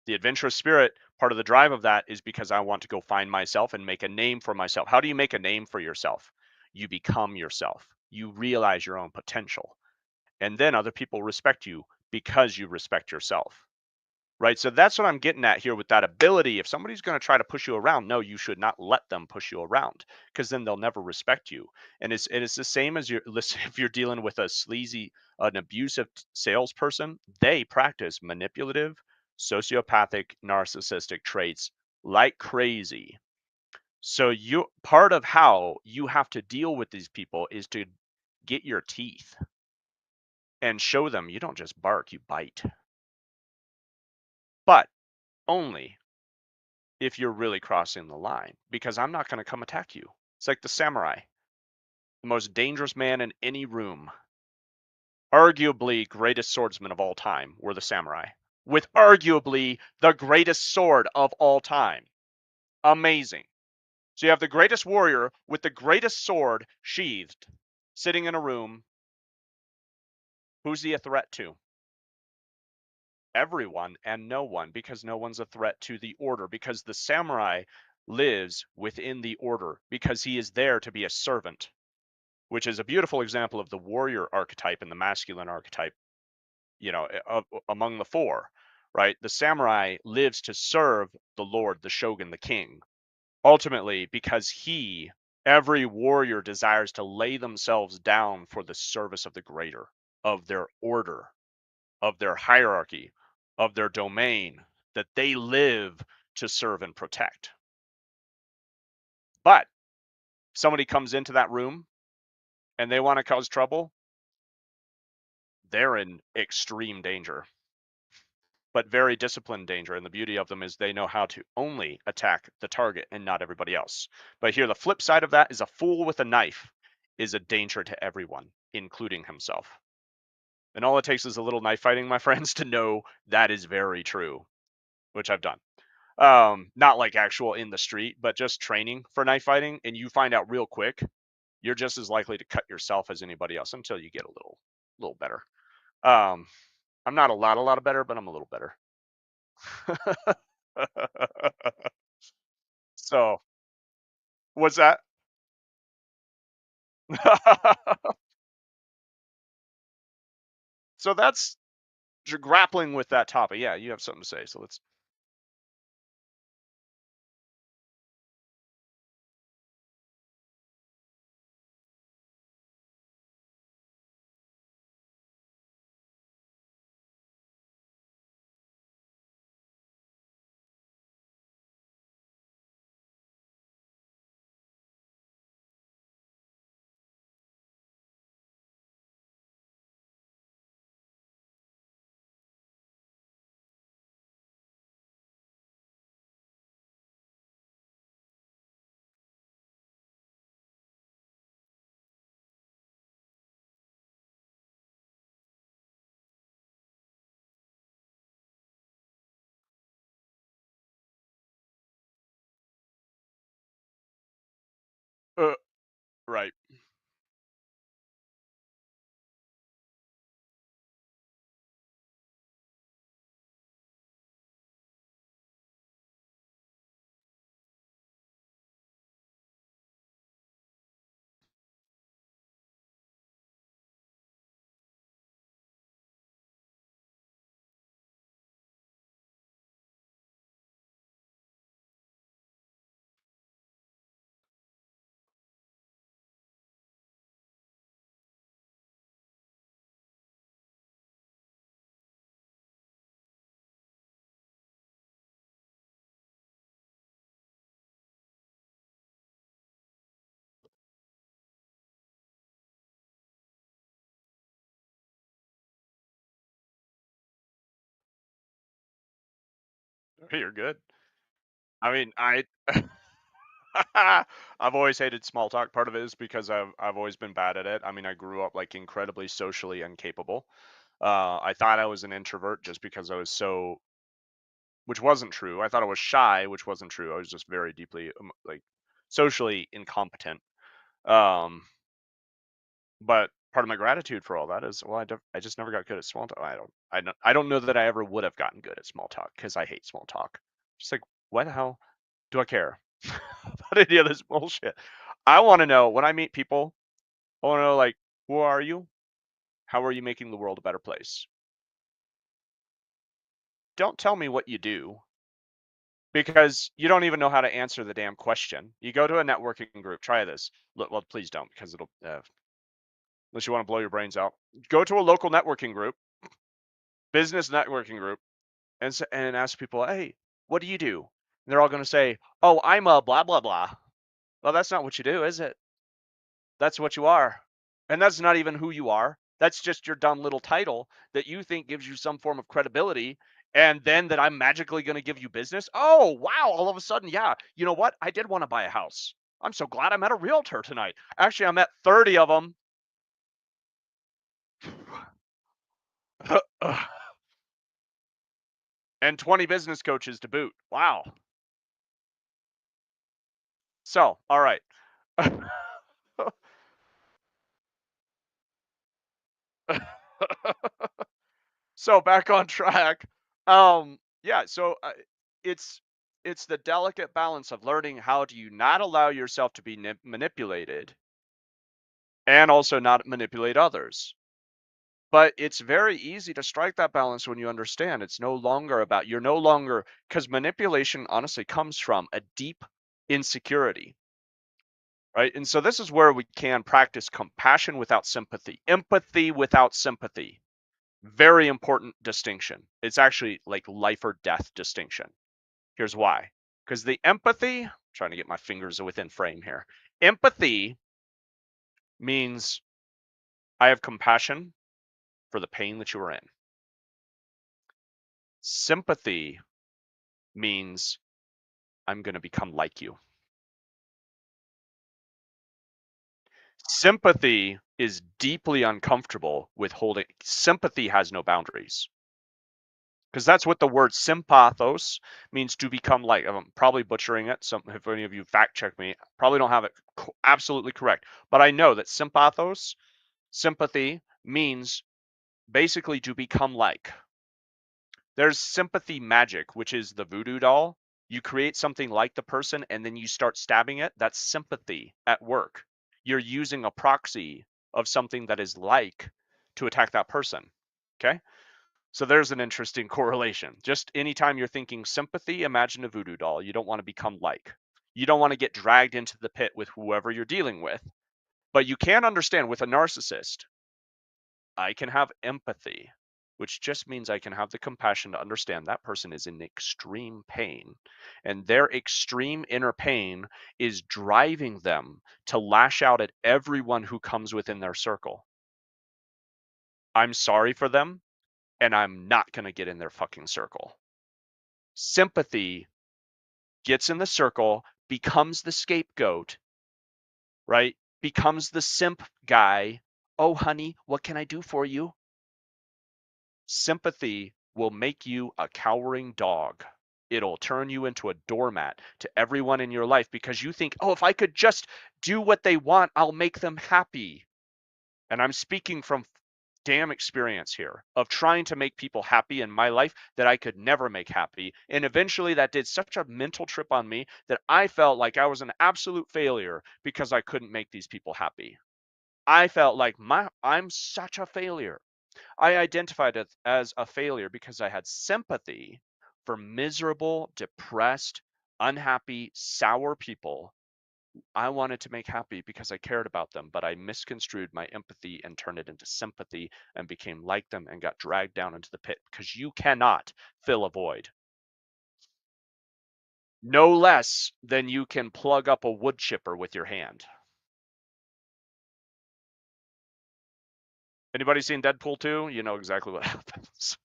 The adventurous spirit, part of the drive of that is because I want to go find myself and make a name for myself. How do you make a name for yourself? You become yourself. You realize your own potential. And then other people respect you because you respect yourself. Right? So that's what I'm getting at here with that ability. If somebody's going to try to push you around, no, you should not let them push you around because then they'll never respect you. And it's the same as listen, if you're dealing with a sleazy, an abusive salesperson, they practice manipulative, sociopathic, narcissistic traits like crazy. So you part of how you have to deal with these people is to get your teeth and show them you don't just bark, you bite. But only if you're really crossing the line, because I'm not going to come attack you. It's like the samurai, the most dangerous man in any room. Arguably greatest swordsman of all time were the samurai, with arguably the greatest sword of all time. Amazing. So you have the greatest warrior with the greatest sword sheathed, sitting in a room. Who's he a threat to? Everyone and no one, because no one's a threat to the order, because the samurai lives within the order, because he is there to be a servant, which is a beautiful example of the warrior archetype and the masculine archetype, among the four, right? The samurai lives to serve the lord, the shogun, the king, ultimately because every warrior desires to lay themselves down for the service of the greater, of their order, of their hierarchy, of their domain that they live to serve and protect. But somebody comes into that room and they want to cause trouble, they're in extreme danger, but very disciplined danger. And the beauty of them is they know how to only attack the target and not everybody else. But here, the flip side of that is a fool with a knife is a danger to everyone, including himself. And all it takes is a little knife fighting, my friends, to know that is very true, which I've done. Not like actual in the street, but just training for knife fighting, and you find out real quick you're just as likely to cut yourself as anybody else until you get a little better. um I'm not a lot of better, but I'm a little better. So what's that? So that's you're grappling with that topic. Yeah, you have something to say. So let's. Uh, right. You're good. I mean, I've always hated small talk. Part of it is because I've always been bad at it. I mean, I grew up like incredibly socially incapable. I thought I was an introvert just because I was so, which wasn't true. I thought I was shy, which wasn't true. I was just very deeply like socially incompetent. Um, but part of my gratitude for all that is, well, I just never got good at small talk. I don't know that I ever would have gotten good at small talk because I hate small talk. Just like, why the hell do I care about any of this bullshit? I want to know when I meet people. I want to know like, who are you? How are you making the world a better place? Don't tell me what you do because you don't even know how to answer the damn question. You go to a networking group, try this. Look, well, please don't because it'll, unless you want to blow your brains out. Go to a local networking group, business networking group, and ask people, hey, what do you do? And they're all going to say, oh, I'm a blah, blah, blah. Well, that's not what you do, is it? That's what you are. And that's not even who you are. That's just your dumb little title that you think gives you some form of credibility. And then that I'm magically going to give you business. Oh, wow. All of a sudden, yeah. You know what? I did want to buy a house. I'm so glad I met a realtor tonight. Actually, I met 30 of them. And 20 business coaches to boot. Wow. So, all right. So back on track. Yeah, so it's it's the delicate balance of learning how do you not allow yourself to be manipulated and also not manipulate others. But it's very easy to strike that balance when you understand it's no longer about you're no longer because manipulation honestly comes from a deep insecurity, right? And so this is where we can practice compassion without sympathy, empathy without sympathy. Very important distinction. It's actually like life or death distinction. Here's why. Because the empathy, I'm trying to get my fingers within frame here. Empathy means I have compassion for the pain that you are in. Sympathy means I'm going to become like you. Sympathy is deeply uncomfortable with holding. Sympathy has no boundaries. Because that's what the word sympathos means, to become like. I'm probably butchering it. Some, if any of you fact check me, probably don't have it absolutely correct. But I know that sympathos, sympathy, means basically to become like. There's sympathy magic, which is the voodoo doll. You create something like the person and then you start stabbing it. That's sympathy at work. you're using a proxy of something that is like to attack that person. Okay? So there's an interesting correlation. Just anytime you're thinking sympathy, imagine a voodoo doll. You don't want to become like. You don't want to get dragged into the pit with whoever you're dealing with. But you can understand with a narcissist, I can have empathy, which just means I can have the compassion to understand that person is in extreme pain. And their extreme inner pain is driving them to lash out at everyone who comes within their circle. I'm sorry for them, and I'm not going to get in their fucking circle. Sympathy gets in the circle, becomes the scapegoat, right? Becomes the simp guy. Oh, honey, what can I do for you? Sympathy will make you a cowering dog. It'll turn you into a doormat to everyone in your life because you think, oh, if I could just do what they want, I'll make them happy. And I'm speaking from damn experience here of trying to make people happy in my life that I could never make happy. And eventually that did such a mental trip on me that I felt like I was an absolute failure because I couldn't make these people happy. I felt like I'm such a failure. I identified it as a failure because I had sympathy for miserable, depressed, unhappy, sour people I wanted to make happy because I cared about them, but I misconstrued my empathy and turned it into sympathy and became like them and got dragged down into the pit because you cannot fill a void. No less than you can plug up a wood chipper with your hand. Anybody seen Deadpool 2? You know exactly what happens.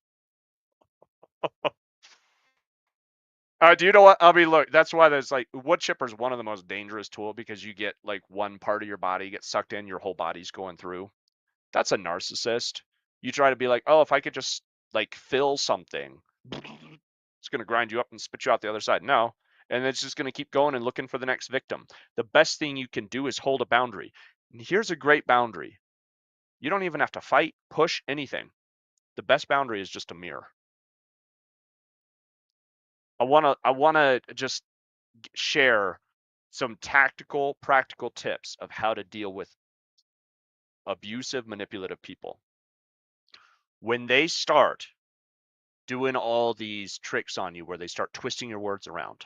Do you know what? I mean, look, that's why there's like wood chipper is one of the most dangerous tool because you get like one part of your body gets sucked in, your whole body's going through. That's a narcissist. You try to be like, oh, if I could just like fill something, it's going to grind you up and spit you out the other side. No. And it's just going to keep going and looking for the next victim. The best thing you can do is hold a boundary. And here's a great boundary. You don't even have to fight, push, anything. The best boundary is just a mirror. I want to just share some tactical, practical tips of how to deal with abusive, manipulative people. When they start doing all these tricks on you where they start twisting your words around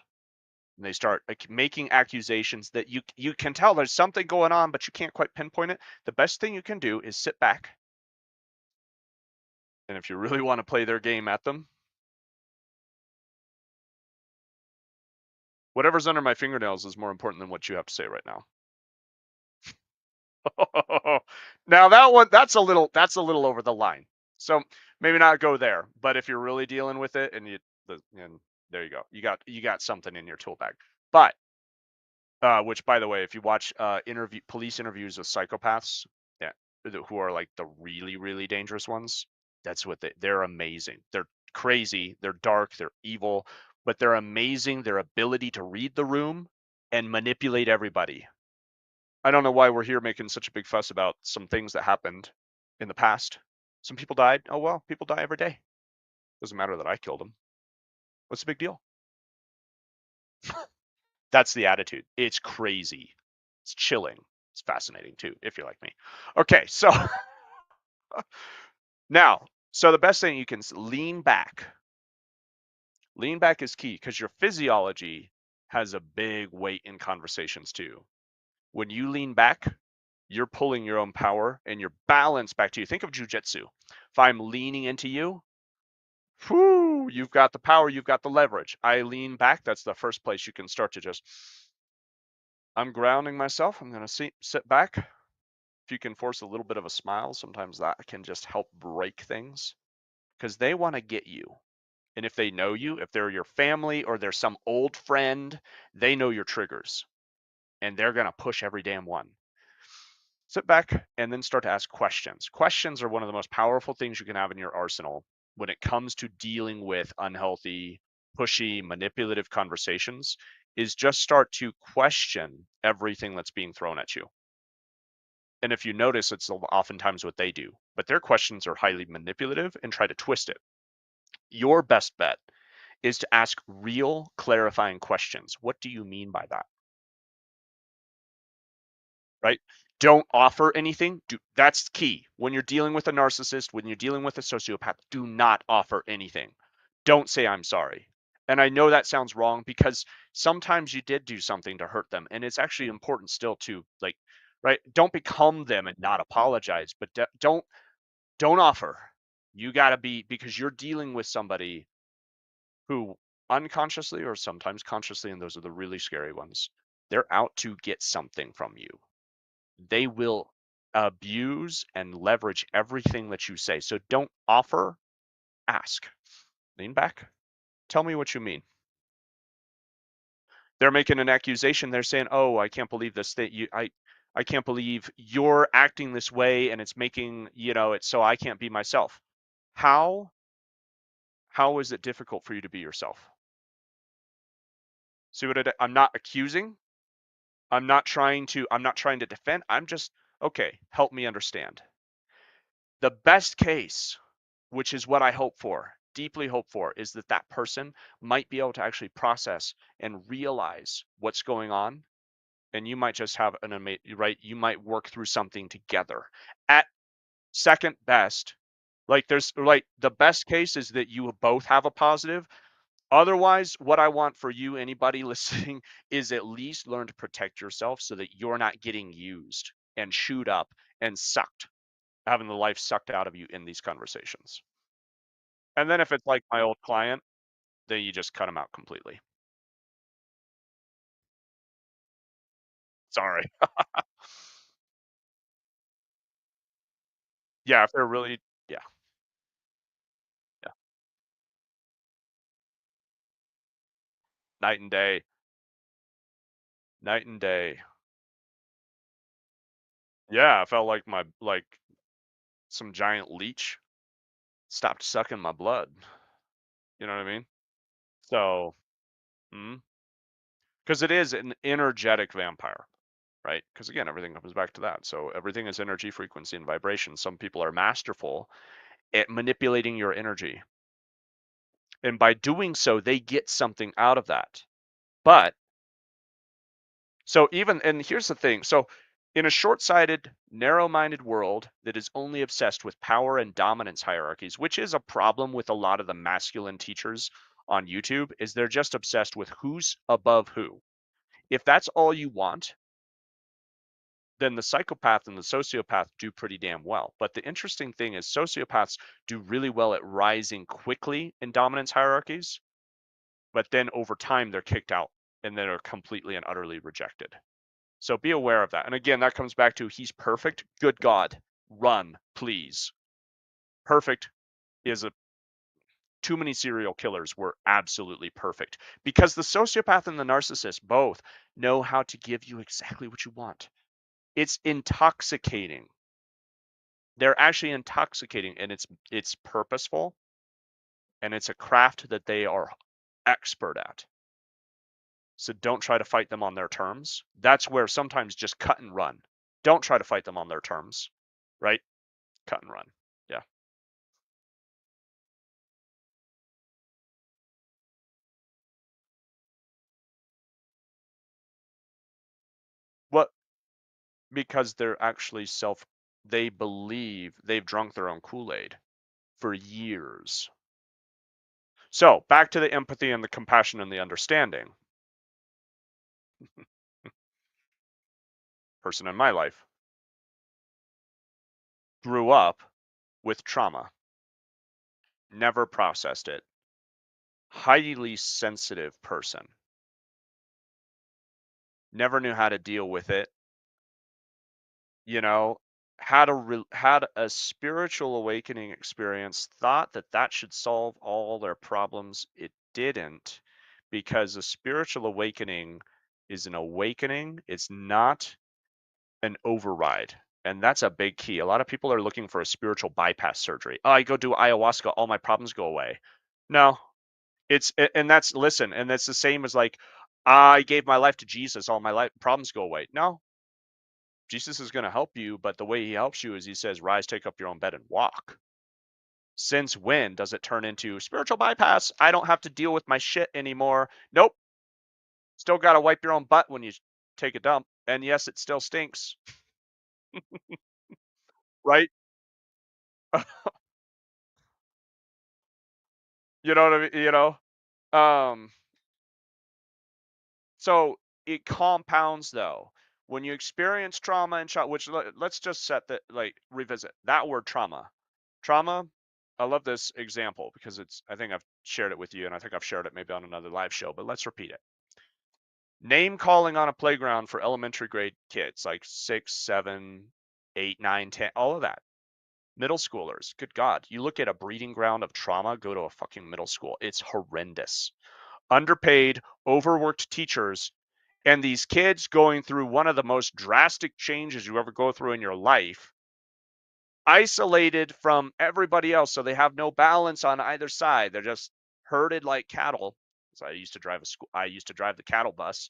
and they start making accusations that you can tell there's something going on but you can't quite pinpoint it, the best thing you can do is sit back, and if you really want to play their game at them, whatever's under my fingernails is more important than what you have to say right now. Now that's a little over the line, so maybe not go there, but if you're really dealing with it and and there you go, you got something in your tool bag. But which, by the way, if you watch police interviews with psychopaths, yeah, who are like the really, really dangerous ones, that's what they're amazing. They're crazy, they're dark, they're evil, but they're amazing. Their ability to read the room and manipulate everybody. I don't know why we're here making such a big fuss about some things that happened in the past. Some people died. Oh well, people die every day. Doesn't matter that I killed them. What's the big deal? That's the attitude. It's crazy. It's chilling. It's fascinating too, if you're like me. Okay, so now, so the best thing you can lean back. Lean back is key because your physiology has a big weight in conversations too. When you lean back, you're pulling your own power and your balance back to you. Think of jujitsu. If I'm leaning into you, whoo, you've got the power, you've got the leverage. I lean back, that's the first place you can start to just, I'm grounding myself. I'm going to sit back. If you can force a little bit of a smile, sometimes that can just help break things because they want to get you. And if they know you, if they're your family or they're some old friend, they know your triggers and they're going to push every damn one. Sit back and then start to ask questions. Questions are one of the most powerful things you can have in your arsenal when it comes to dealing with unhealthy, pushy, manipulative conversations, is just start to question everything that's being thrown at you. And if you notice, it's oftentimes what they do, but their questions are highly manipulative and try to twist it. Your best bet is to ask real clarifying questions. What do you mean by that? Right? Don't offer anything. That's key. When you're dealing with a narcissist, when you're dealing with a sociopath, do not offer anything. Don't say I'm sorry. And I know that sounds wrong because sometimes you did do something to hurt them, and it's actually important still to like, right? Don't become them and not apologize, but don't offer. You got to be, because you're dealing with somebody who unconsciously or sometimes consciously, and those are the really scary ones, they're out to get something from you. They will abuse and leverage everything that you say. So don't offer, ask. Lean back. Tell me what you mean. They're making an accusation. They're saying, "Oh, I can't believe this thing. I can't believe you're acting this way, and it's making it so I can't be myself." How how is it difficult for you to be yourself? See what I'm not accusing. I'm not trying to defend. I'm just, okay, help me understand. The best case, which is what I hope for, deeply hope for, is that that person might be able to actually process and realize what's going on, and you might just have an amazing, right? You might work through something together. At second best, the best case is that you both have a positive. Otherwise, what I want for you, anybody listening, is at least learn to protect yourself so that you're not getting used and chewed up and sucked, having the life sucked out of you in these conversations. And then if it's like my old client, then you just cut them out completely. Sorry. Yeah, if they're really, yeah, yeah, night and day, night and day. Yeah, I felt like some giant leech stopped sucking my blood. You know what I mean? So, because it is an energetic vampire, right? Because again, everything comes back to that. So everything is energy, frequency, and vibration. Some people are masterful at manipulating your energy, and by doing so, they get something out of that. But and here's the thing. So, in a short sighted, narrow minded world that is only obsessed with power and dominance hierarchies, which is a problem with a lot of the masculine teachers on YouTube, is they're just obsessed with who's above who. If that's all you want, then the psychopath and the sociopath do pretty damn well. But the interesting thing is, sociopaths do really well at rising quickly in dominance hierarchies, but then over time they're kicked out and then are completely and utterly rejected. So be aware of that. And again, that comes back to he's perfect. Good God, run, please. Perfect is a too many serial killers were absolutely perfect because the sociopath and the narcissist both know how to give you exactly what you want. It's intoxicating. They're actually intoxicating, and it's purposeful, and it's a craft that they are expert at. So don't try to fight them on their terms. That's where sometimes just cut and run. Don't try to fight them on their terms, right? Cut and run. Yeah. What? Because they're actually they believe they've drunk their own Kool-Aid for years. So back to the empathy and the compassion and the understanding. Person in my life grew up with trauma, never processed it, highly sensitive person, never knew how to deal with it, you know, had a spiritual awakening experience, thought that that should solve all their problems. It didn't, because a spiritual awakening is an awakening. It's not an override. And that's a big key. A lot of people are looking for a spiritual bypass surgery. Oh, I go do ayahuasca, all my problems go away. No, and that's, listen, and that's the same as like, I gave my life to Jesus, all my life problems go away. No, Jesus is going to help you, but the way he helps you is he says, rise, take up your own bed and walk. Since when does it turn into spiritual bypass? I don't have to deal with my shit anymore. Nope. Still got to wipe your own butt when you take a dump. And yes, it still stinks. right? You know what I mean? Um, so it compounds though. When you experience trauma and which let's just set that, like, revisit that word trauma. Trauma, I love this example because I think I've shared it with you and I think I've shared it maybe on another live show, but let's repeat it. Name calling on a playground for elementary grade kids, like 6, 7, 8, 9, 10, all of that. Middle schoolers, good God, you look at a breeding ground of trauma, go to a fucking middle school. It's horrendous. Underpaid, overworked teachers, and these kids going through one of the most drastic changes you ever go through in your life, isolated from everybody else, so they have no balance on either side. They're just herded like cattle. So I used to drive the cattle bus.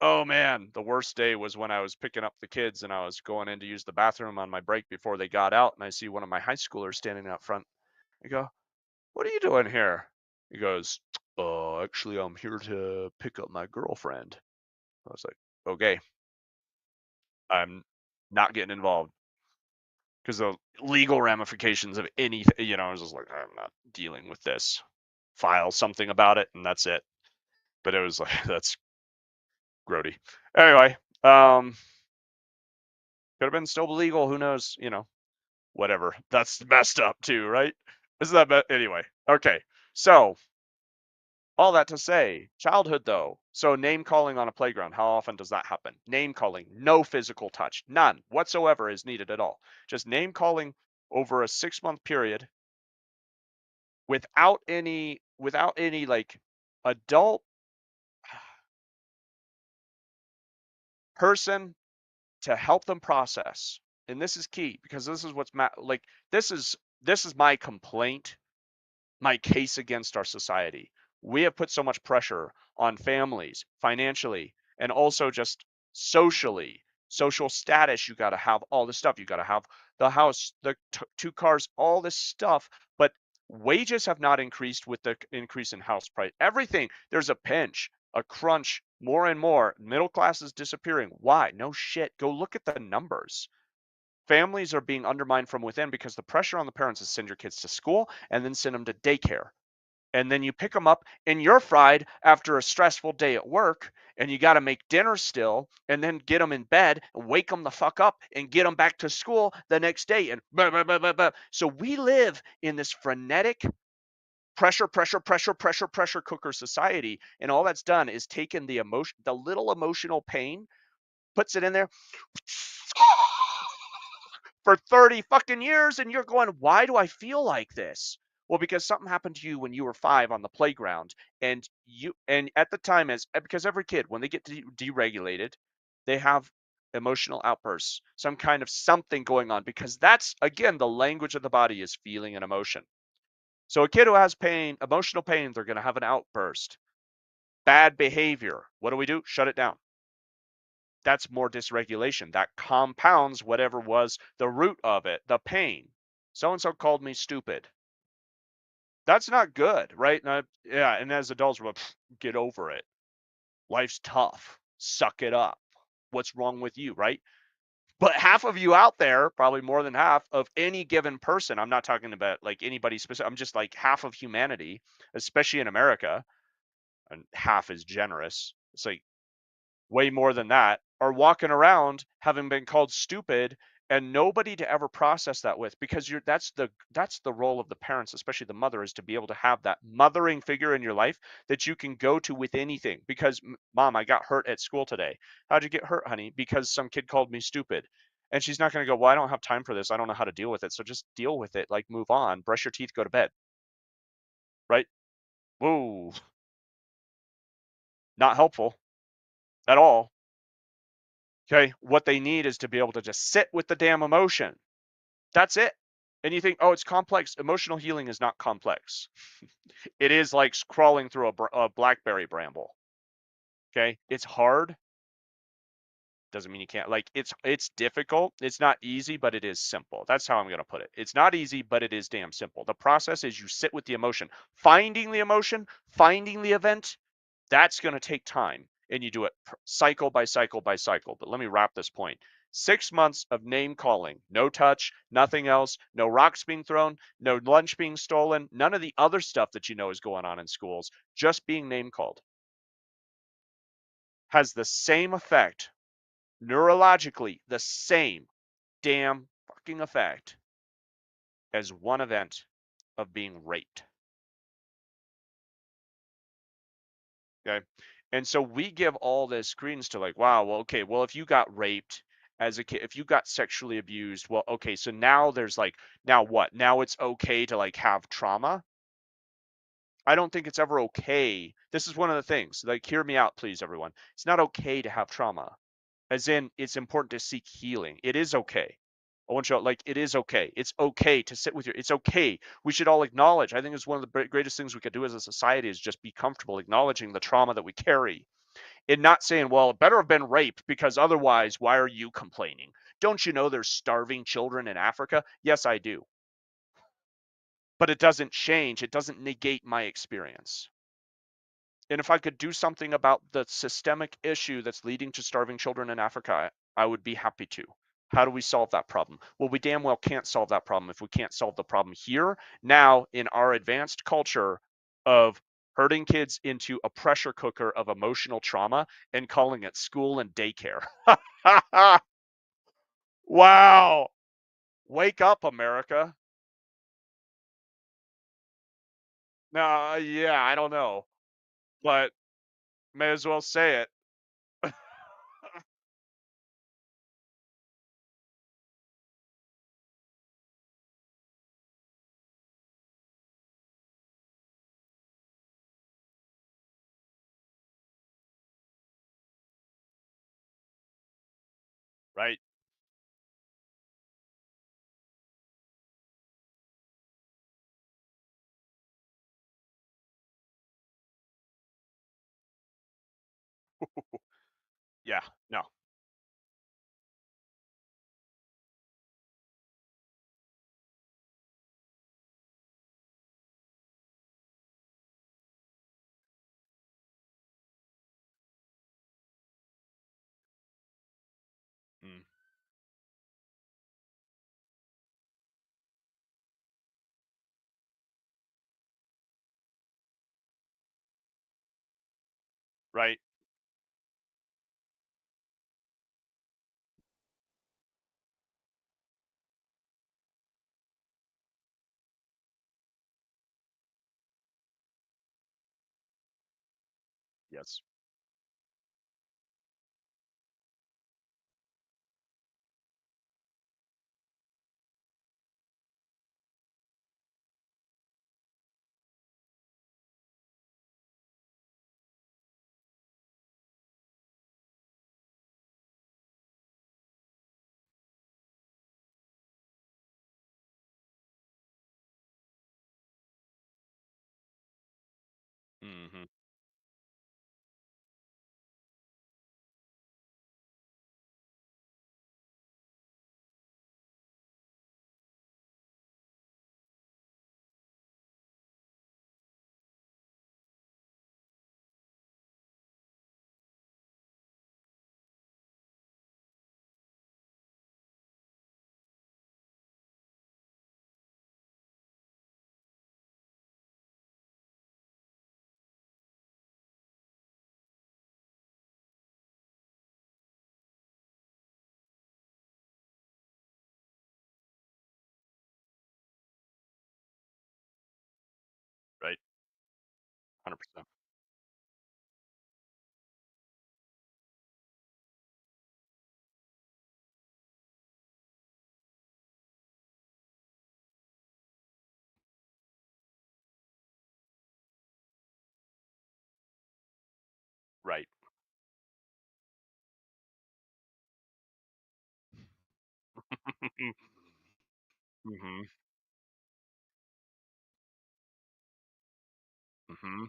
Oh man, the worst day was when I was picking up the kids and I was going in to use the bathroom on my break before they got out, and I see one of my high schoolers standing out front. I go, "What are you doing here?" He goes, "Oh, actually, I'm here to pick up my girlfriend." I was like, "Okay, I'm not getting involved because the legal ramifications of anything, I was just like, I'm not dealing with this. File something about it, and that's it." But it was like, that's grody. Anyway, could have been still legal. Who knows? Whatever. That's messed up too, right? Isn't that anyway? Okay. So all that to say, childhood though. So name calling on a playground. How often does that happen? Name calling, no physical touch, none whatsoever is needed at all. Just name calling over a 6-month period without any like adult person to help them process. And this is key because this is like this is my complaint, my case against our society. We have put so much pressure on families financially and also just socially, social status. You got to have all this stuff. You got to have the house, the 2 cars, all this stuff. But wages have not increased with the increase in house price. Everything, there's a pinch, a crunch, more and more. Middle class is disappearing. Why? No shit. Go look at the numbers. Families are being undermined from within because the pressure on the parents is send your kids to school and then send them to daycare. And then you pick them up and you're fried after a stressful day at work and you got to make dinner still and then get them in bed and wake them the fuck up and get them back to school the next day and blah, blah, blah, blah, blah. So we live in this frenetic pressure, pressure, pressure, pressure, pressure cooker society. And all that's done is taken the little emotional pain, puts it in there for 30 fucking years, and you're going, why do I feel like this? Well, because something happened to you when you were 5 on the playground, and at the time, because every kid, when they get deregulated, they have emotional outbursts, some kind of something going on, because that's again the language of the body is feeling and emotion. So a kid who has pain, emotional pain, they're going to have an outburst. Bad behavior, what do? Shut it down. That's more dysregulation. That compounds whatever was the root of it, the pain. So and so called me stupid. That's not good, right? Yeah, and as adults, we're like, get over it. Life's tough. Suck it up. What's wrong with you, right? But half of you out there, probably more than half of any given person, I'm not talking about like anybody specific, I'm just like half of humanity, especially in America, and half is generous. It's like way more than that, are walking around having been called stupid and nobody to ever process that with, because that's the role of the parents, especially the mother, is to be able to have that mothering figure in your life that you can go to with anything. Because mom, I got hurt at school today. How'd you get hurt, honey? Because some kid called me stupid. And she's not going to go, well, I don't have time for this, I don't know how to deal with it, so just deal with it, like move on, brush your teeth, go to bed, right? Whoa, not helpful at all. Okay, what they need is to be able to just sit with the damn emotion. That's it. And you think, oh, it's complex. Emotional healing is not complex. It is like crawling through a blackberry bramble. Okay, it's hard. Doesn't mean you can't. Like it's difficult. It's not easy, but it is simple. That's how I'm going to put it. It's not easy, but it is damn simple. The process is you sit with the emotion, finding the emotion, finding the event. That's going to take time, and you do it cycle by cycle by cycle. But let me wrap this point. 6 months of name calling, no touch, nothing else, no rocks being thrown, no lunch being stolen, none of the other stuff that you know is going on in schools, just being name called has the same effect, neurologically, the same damn fucking effect as one event of being raped. Okay. And so we give all this credence to like, wow, well, okay, well, if you got raped as a kid, if you got sexually abused, well, okay, so now there's like, now what? Now it's okay to like have trauma. I don't think it's ever okay. This is one of the things, like, hear me out, please, everyone. It's not okay to have trauma, as in, it's important to seek healing. It is okay. I want you to, like, it is okay. It's okay to sit with your, it's okay. We should all acknowledge. I think it's one of the greatest things we could do as a society is just be comfortable acknowledging the trauma that we carry and not saying, well, it better have been raped because otherwise, why are you complaining? Don't you know there's starving children in Africa? Yes, I do. But it doesn't change, it doesn't negate my experience. And if I could do something about the systemic issue that's leading to starving children in Africa, I would be happy to. How do we solve that problem? Well, we damn well can't solve that problem if we can't solve the problem here, now, in our advanced culture of herding kids into a pressure cooker of emotional trauma and calling it school and daycare. Wow. Wake up, America. No, yeah, I don't know, but may as well say it. Right. Yeah, no, mm, right. Yes, mhm, right, 100%. Right. Mhm, mhm,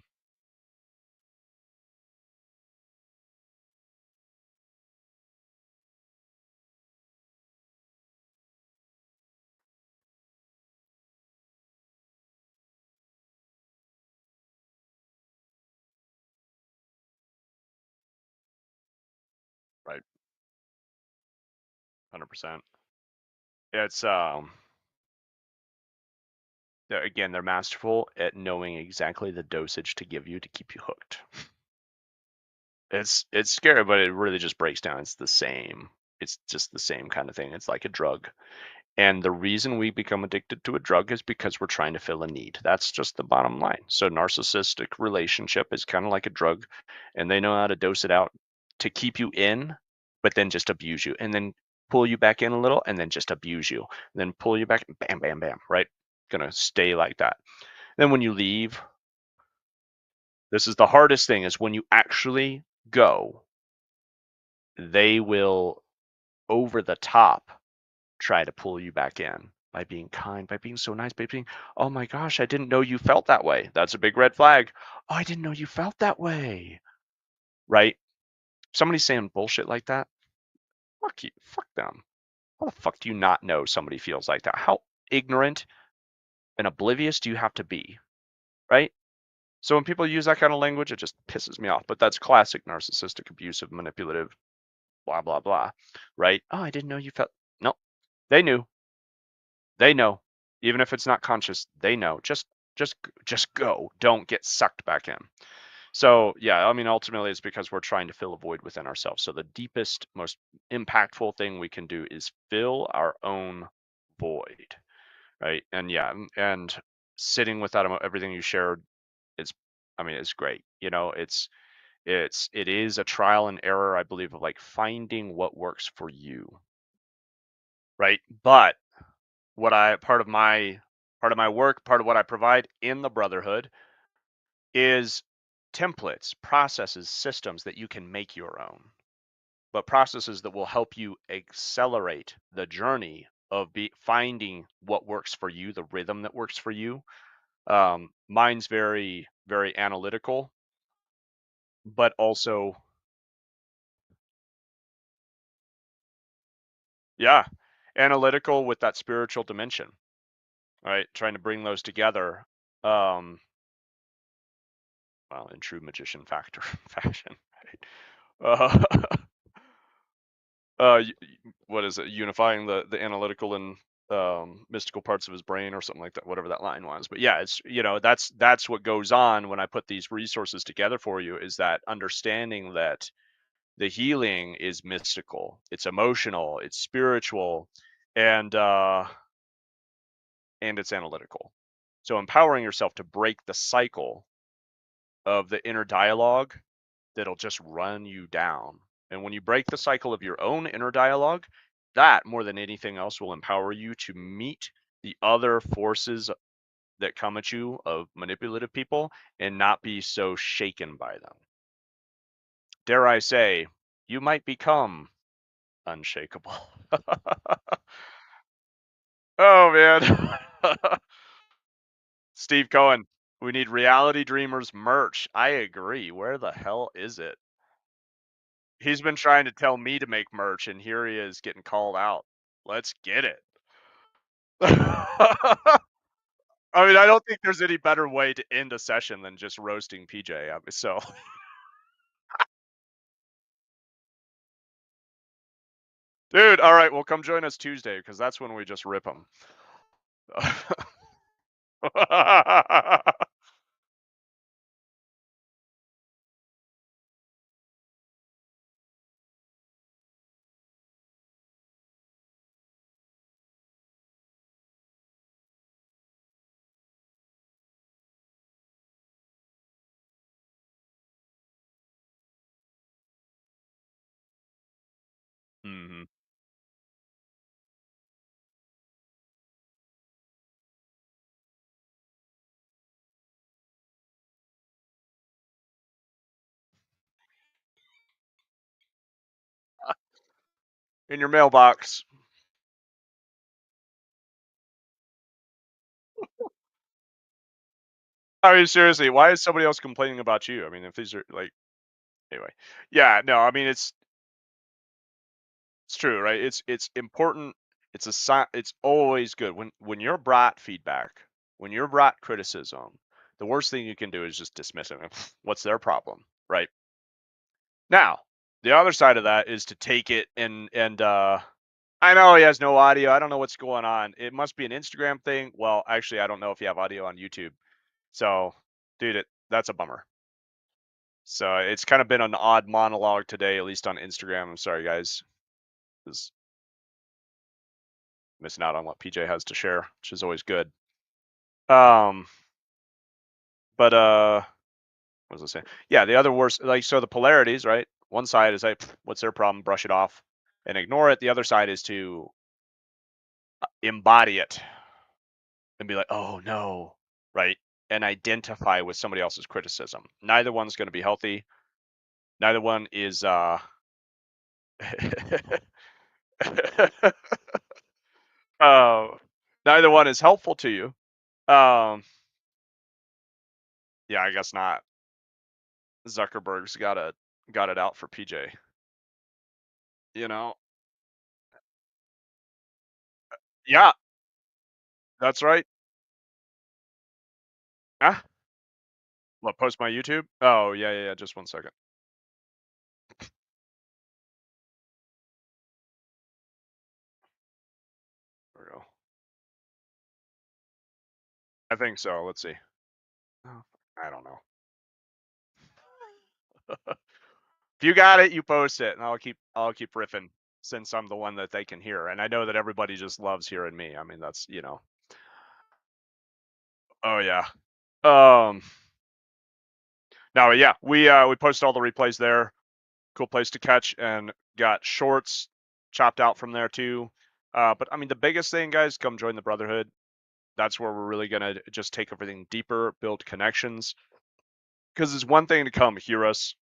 right. 100%. It's again, they're masterful at knowing exactly the dosage to give you to keep you hooked. It's scary, but it really just breaks down. It's the same. It's just the same kind of thing. It's like a drug. And the reason we become addicted to a drug is because we're trying to fill a need. That's just the bottom line. So narcissistic relationship is kind of like a drug, and they know how to dose it out to keep you in, but then just abuse you, and then pull you back in a little, and then just abuse you, then pull you back, bam, bam, bam, right? Gonna stay like that. Then when you leave, this is the hardest thing is when you actually go, they will over the top try to pull you back in by being kind, by being so nice, by being, oh my gosh, I didn't know you felt that way. That's a big red flag. Oh, I didn't know you felt that way. Right? Somebody saying bullshit like that, fuck you, fuck them. How the fuck do you not know somebody feels like that? How ignorant and oblivious do you have to be? Right? So when people use that kind of language, it just pisses me off. But that's classic narcissistic, abusive, manipulative, blah, blah, blah. Right? Oh, I didn't know you felt. No, they knew. They know. Even if it's not conscious, they know. Just go. Don't get sucked back in. So yeah, I mean, ultimately it's because we're trying to fill a void within ourselves. So the deepest, most impactful thing we can do is fill our own void, right? And yeah, and sitting with that everything you shared, it's, I mean, it's great. You know, it is a trial and error, I believe, of like finding what works for you, right? But what I part of my work, part of what I provide in the brotherhood is templates, processes, systems that you can make your own, but processes that will help you accelerate the journey of finding what works for you, the rhythm that works for you. Mine's very, very analytical, but also, yeah, analytical with that spiritual dimension, right? Trying to bring those together. Um, well, in true magician factor fashion, right? What is it? Unifying the analytical and mystical parts of his brain, or something like that. Whatever that line was, but yeah, it's, that's what goes on when I put these resources together for you. Is that understanding that the healing is mystical, it's emotional, it's spiritual, and it's analytical. So empowering yourself to break the cycle of the inner dialogue that'll just run you down. And when you break the cycle of your own inner dialogue, that more than anything else will empower you to meet the other forces that come at you of manipulative people and not be so shaken by them. Dare I say, you might become unshakable. Oh man. Steve Cohen, we need Reality Dreamers merch. I agree. Where the hell is it? He's been trying to tell me to make merch, and here he is getting called out. Let's get it. I mean, I don't think there's any better way to end a session than just roasting PJ. So, dude, all right, well, come join us Tuesday because that's when we just rip them. Hmm. In your mailbox. I mean, seriously, why is somebody else complaining about you? I mean, if these are like, anyway, yeah, no, I mean, it's true, right? It's important. It's always good when you're brought feedback, when you're brought criticism. The worst thing you can do is just dismiss it. What's their problem, right? Now, the other side of that is to take it and I know he has no audio. I don't know what's going on. It must be an Instagram thing. Well, actually, I don't know if you have audio on YouTube. So, dude, that's a bummer. So it's kind of been an odd monologue today, at least on Instagram. I'm sorry, guys. Just missing out on what PJ has to share, which is always good. Um, but what was I saying? Yeah, the other worst, like, so the polarities, right? One side is like, what's their problem? Brush it off and ignore it. The other side is to embody it and be like, oh no, right? And identify with somebody else's criticism. Neither one's going to be healthy. Neither one is uh neither one is helpful to you. Um yeah, I guess not. Zuckerberg's got it out for PJ, you know. Yeah, that's right. Ah, what, post my YouTube? Oh, yeah, yeah, yeah, just one second. There we go. I think so. Let's see. Oh, I don't know. If you got it, you post it, and I'll keep riffing since I'm the one that they can hear. And I know that everybody just loves hearing me. I mean, that's, you know. Oh yeah. Um no, yeah. We posted all the replays there. Cool place to catch, and got shorts chopped out from there too. But I mean, the biggest thing, guys, come join the Brotherhood. That's where we're really gonna just take everything deeper, build connections. Because it's one thing to come hear us.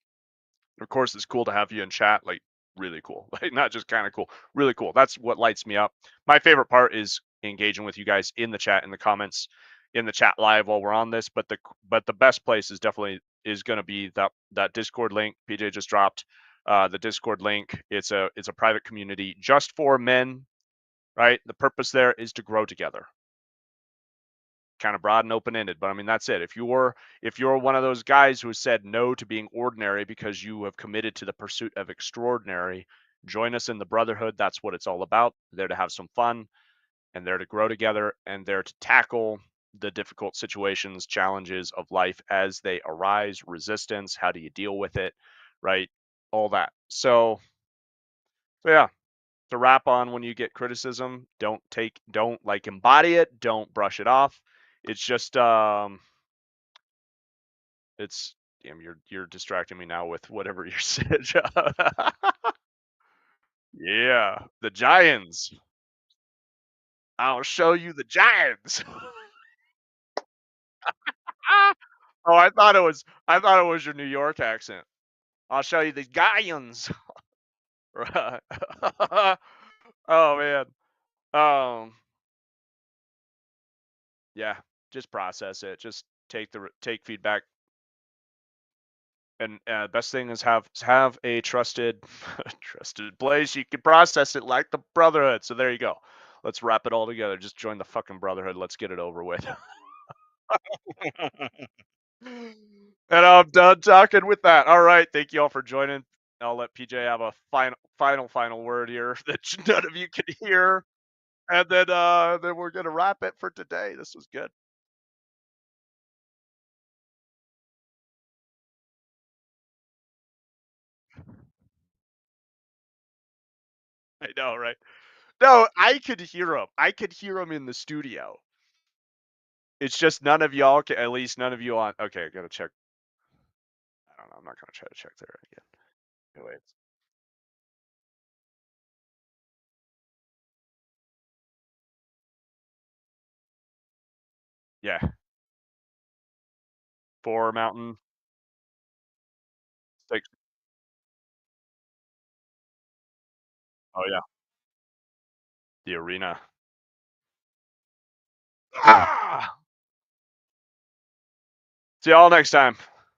Of course, it's cool to have you in chat, like really cool, like not just kind of cool, really cool. That's what lights me up. My favorite part is engaging with you guys in the chat, in the comments, in the chat live while we're on this. But the best place is definitely is going to be that Discord link PJ just dropped. The Discord link. It's a private community just for men, right? The purpose there is to grow together. Kind of broad and open ended, but I mean that's it. If you're one of those guys who has said no to being ordinary because you have committed to the pursuit of extraordinary, join us in the Brotherhood. That's what it's all about. There to have some fun, and there to grow together, and there to tackle the difficult situations, challenges of life as they arise, resistance, how do you deal with it, right? All that. So yeah, to wrap on, when you get criticism, don't like embody it, don't brush it off. It's just it's damn, you're distracting me now with whatever you said. Yeah, the Giants. I'll show you the Giants. Oh, I thought it was your New York accent. I'll show you the Giants. Right. Oh man. Um yeah, just process it. Just take feedback. And best thing is have a trusted trusted place you can process it, like the Brotherhood. So there you go. Let's wrap it all together. Just join the fucking Brotherhood. Let's get it over with. And I'm done talking with that. All right, thank you all for joining. I'll let PJ have a final word here that none of you can hear, and then we're gonna wrap it for today. This was good. I know, right? No, I could hear him. I could hear him in the studio. It's just none of y'all can, at least none of you on. Okay, I gotta check. I don't know. I'm not gonna try to check there again. Anyways, yeah, four mountain, six. Oh yeah, the arena. Ah! See y'all next time.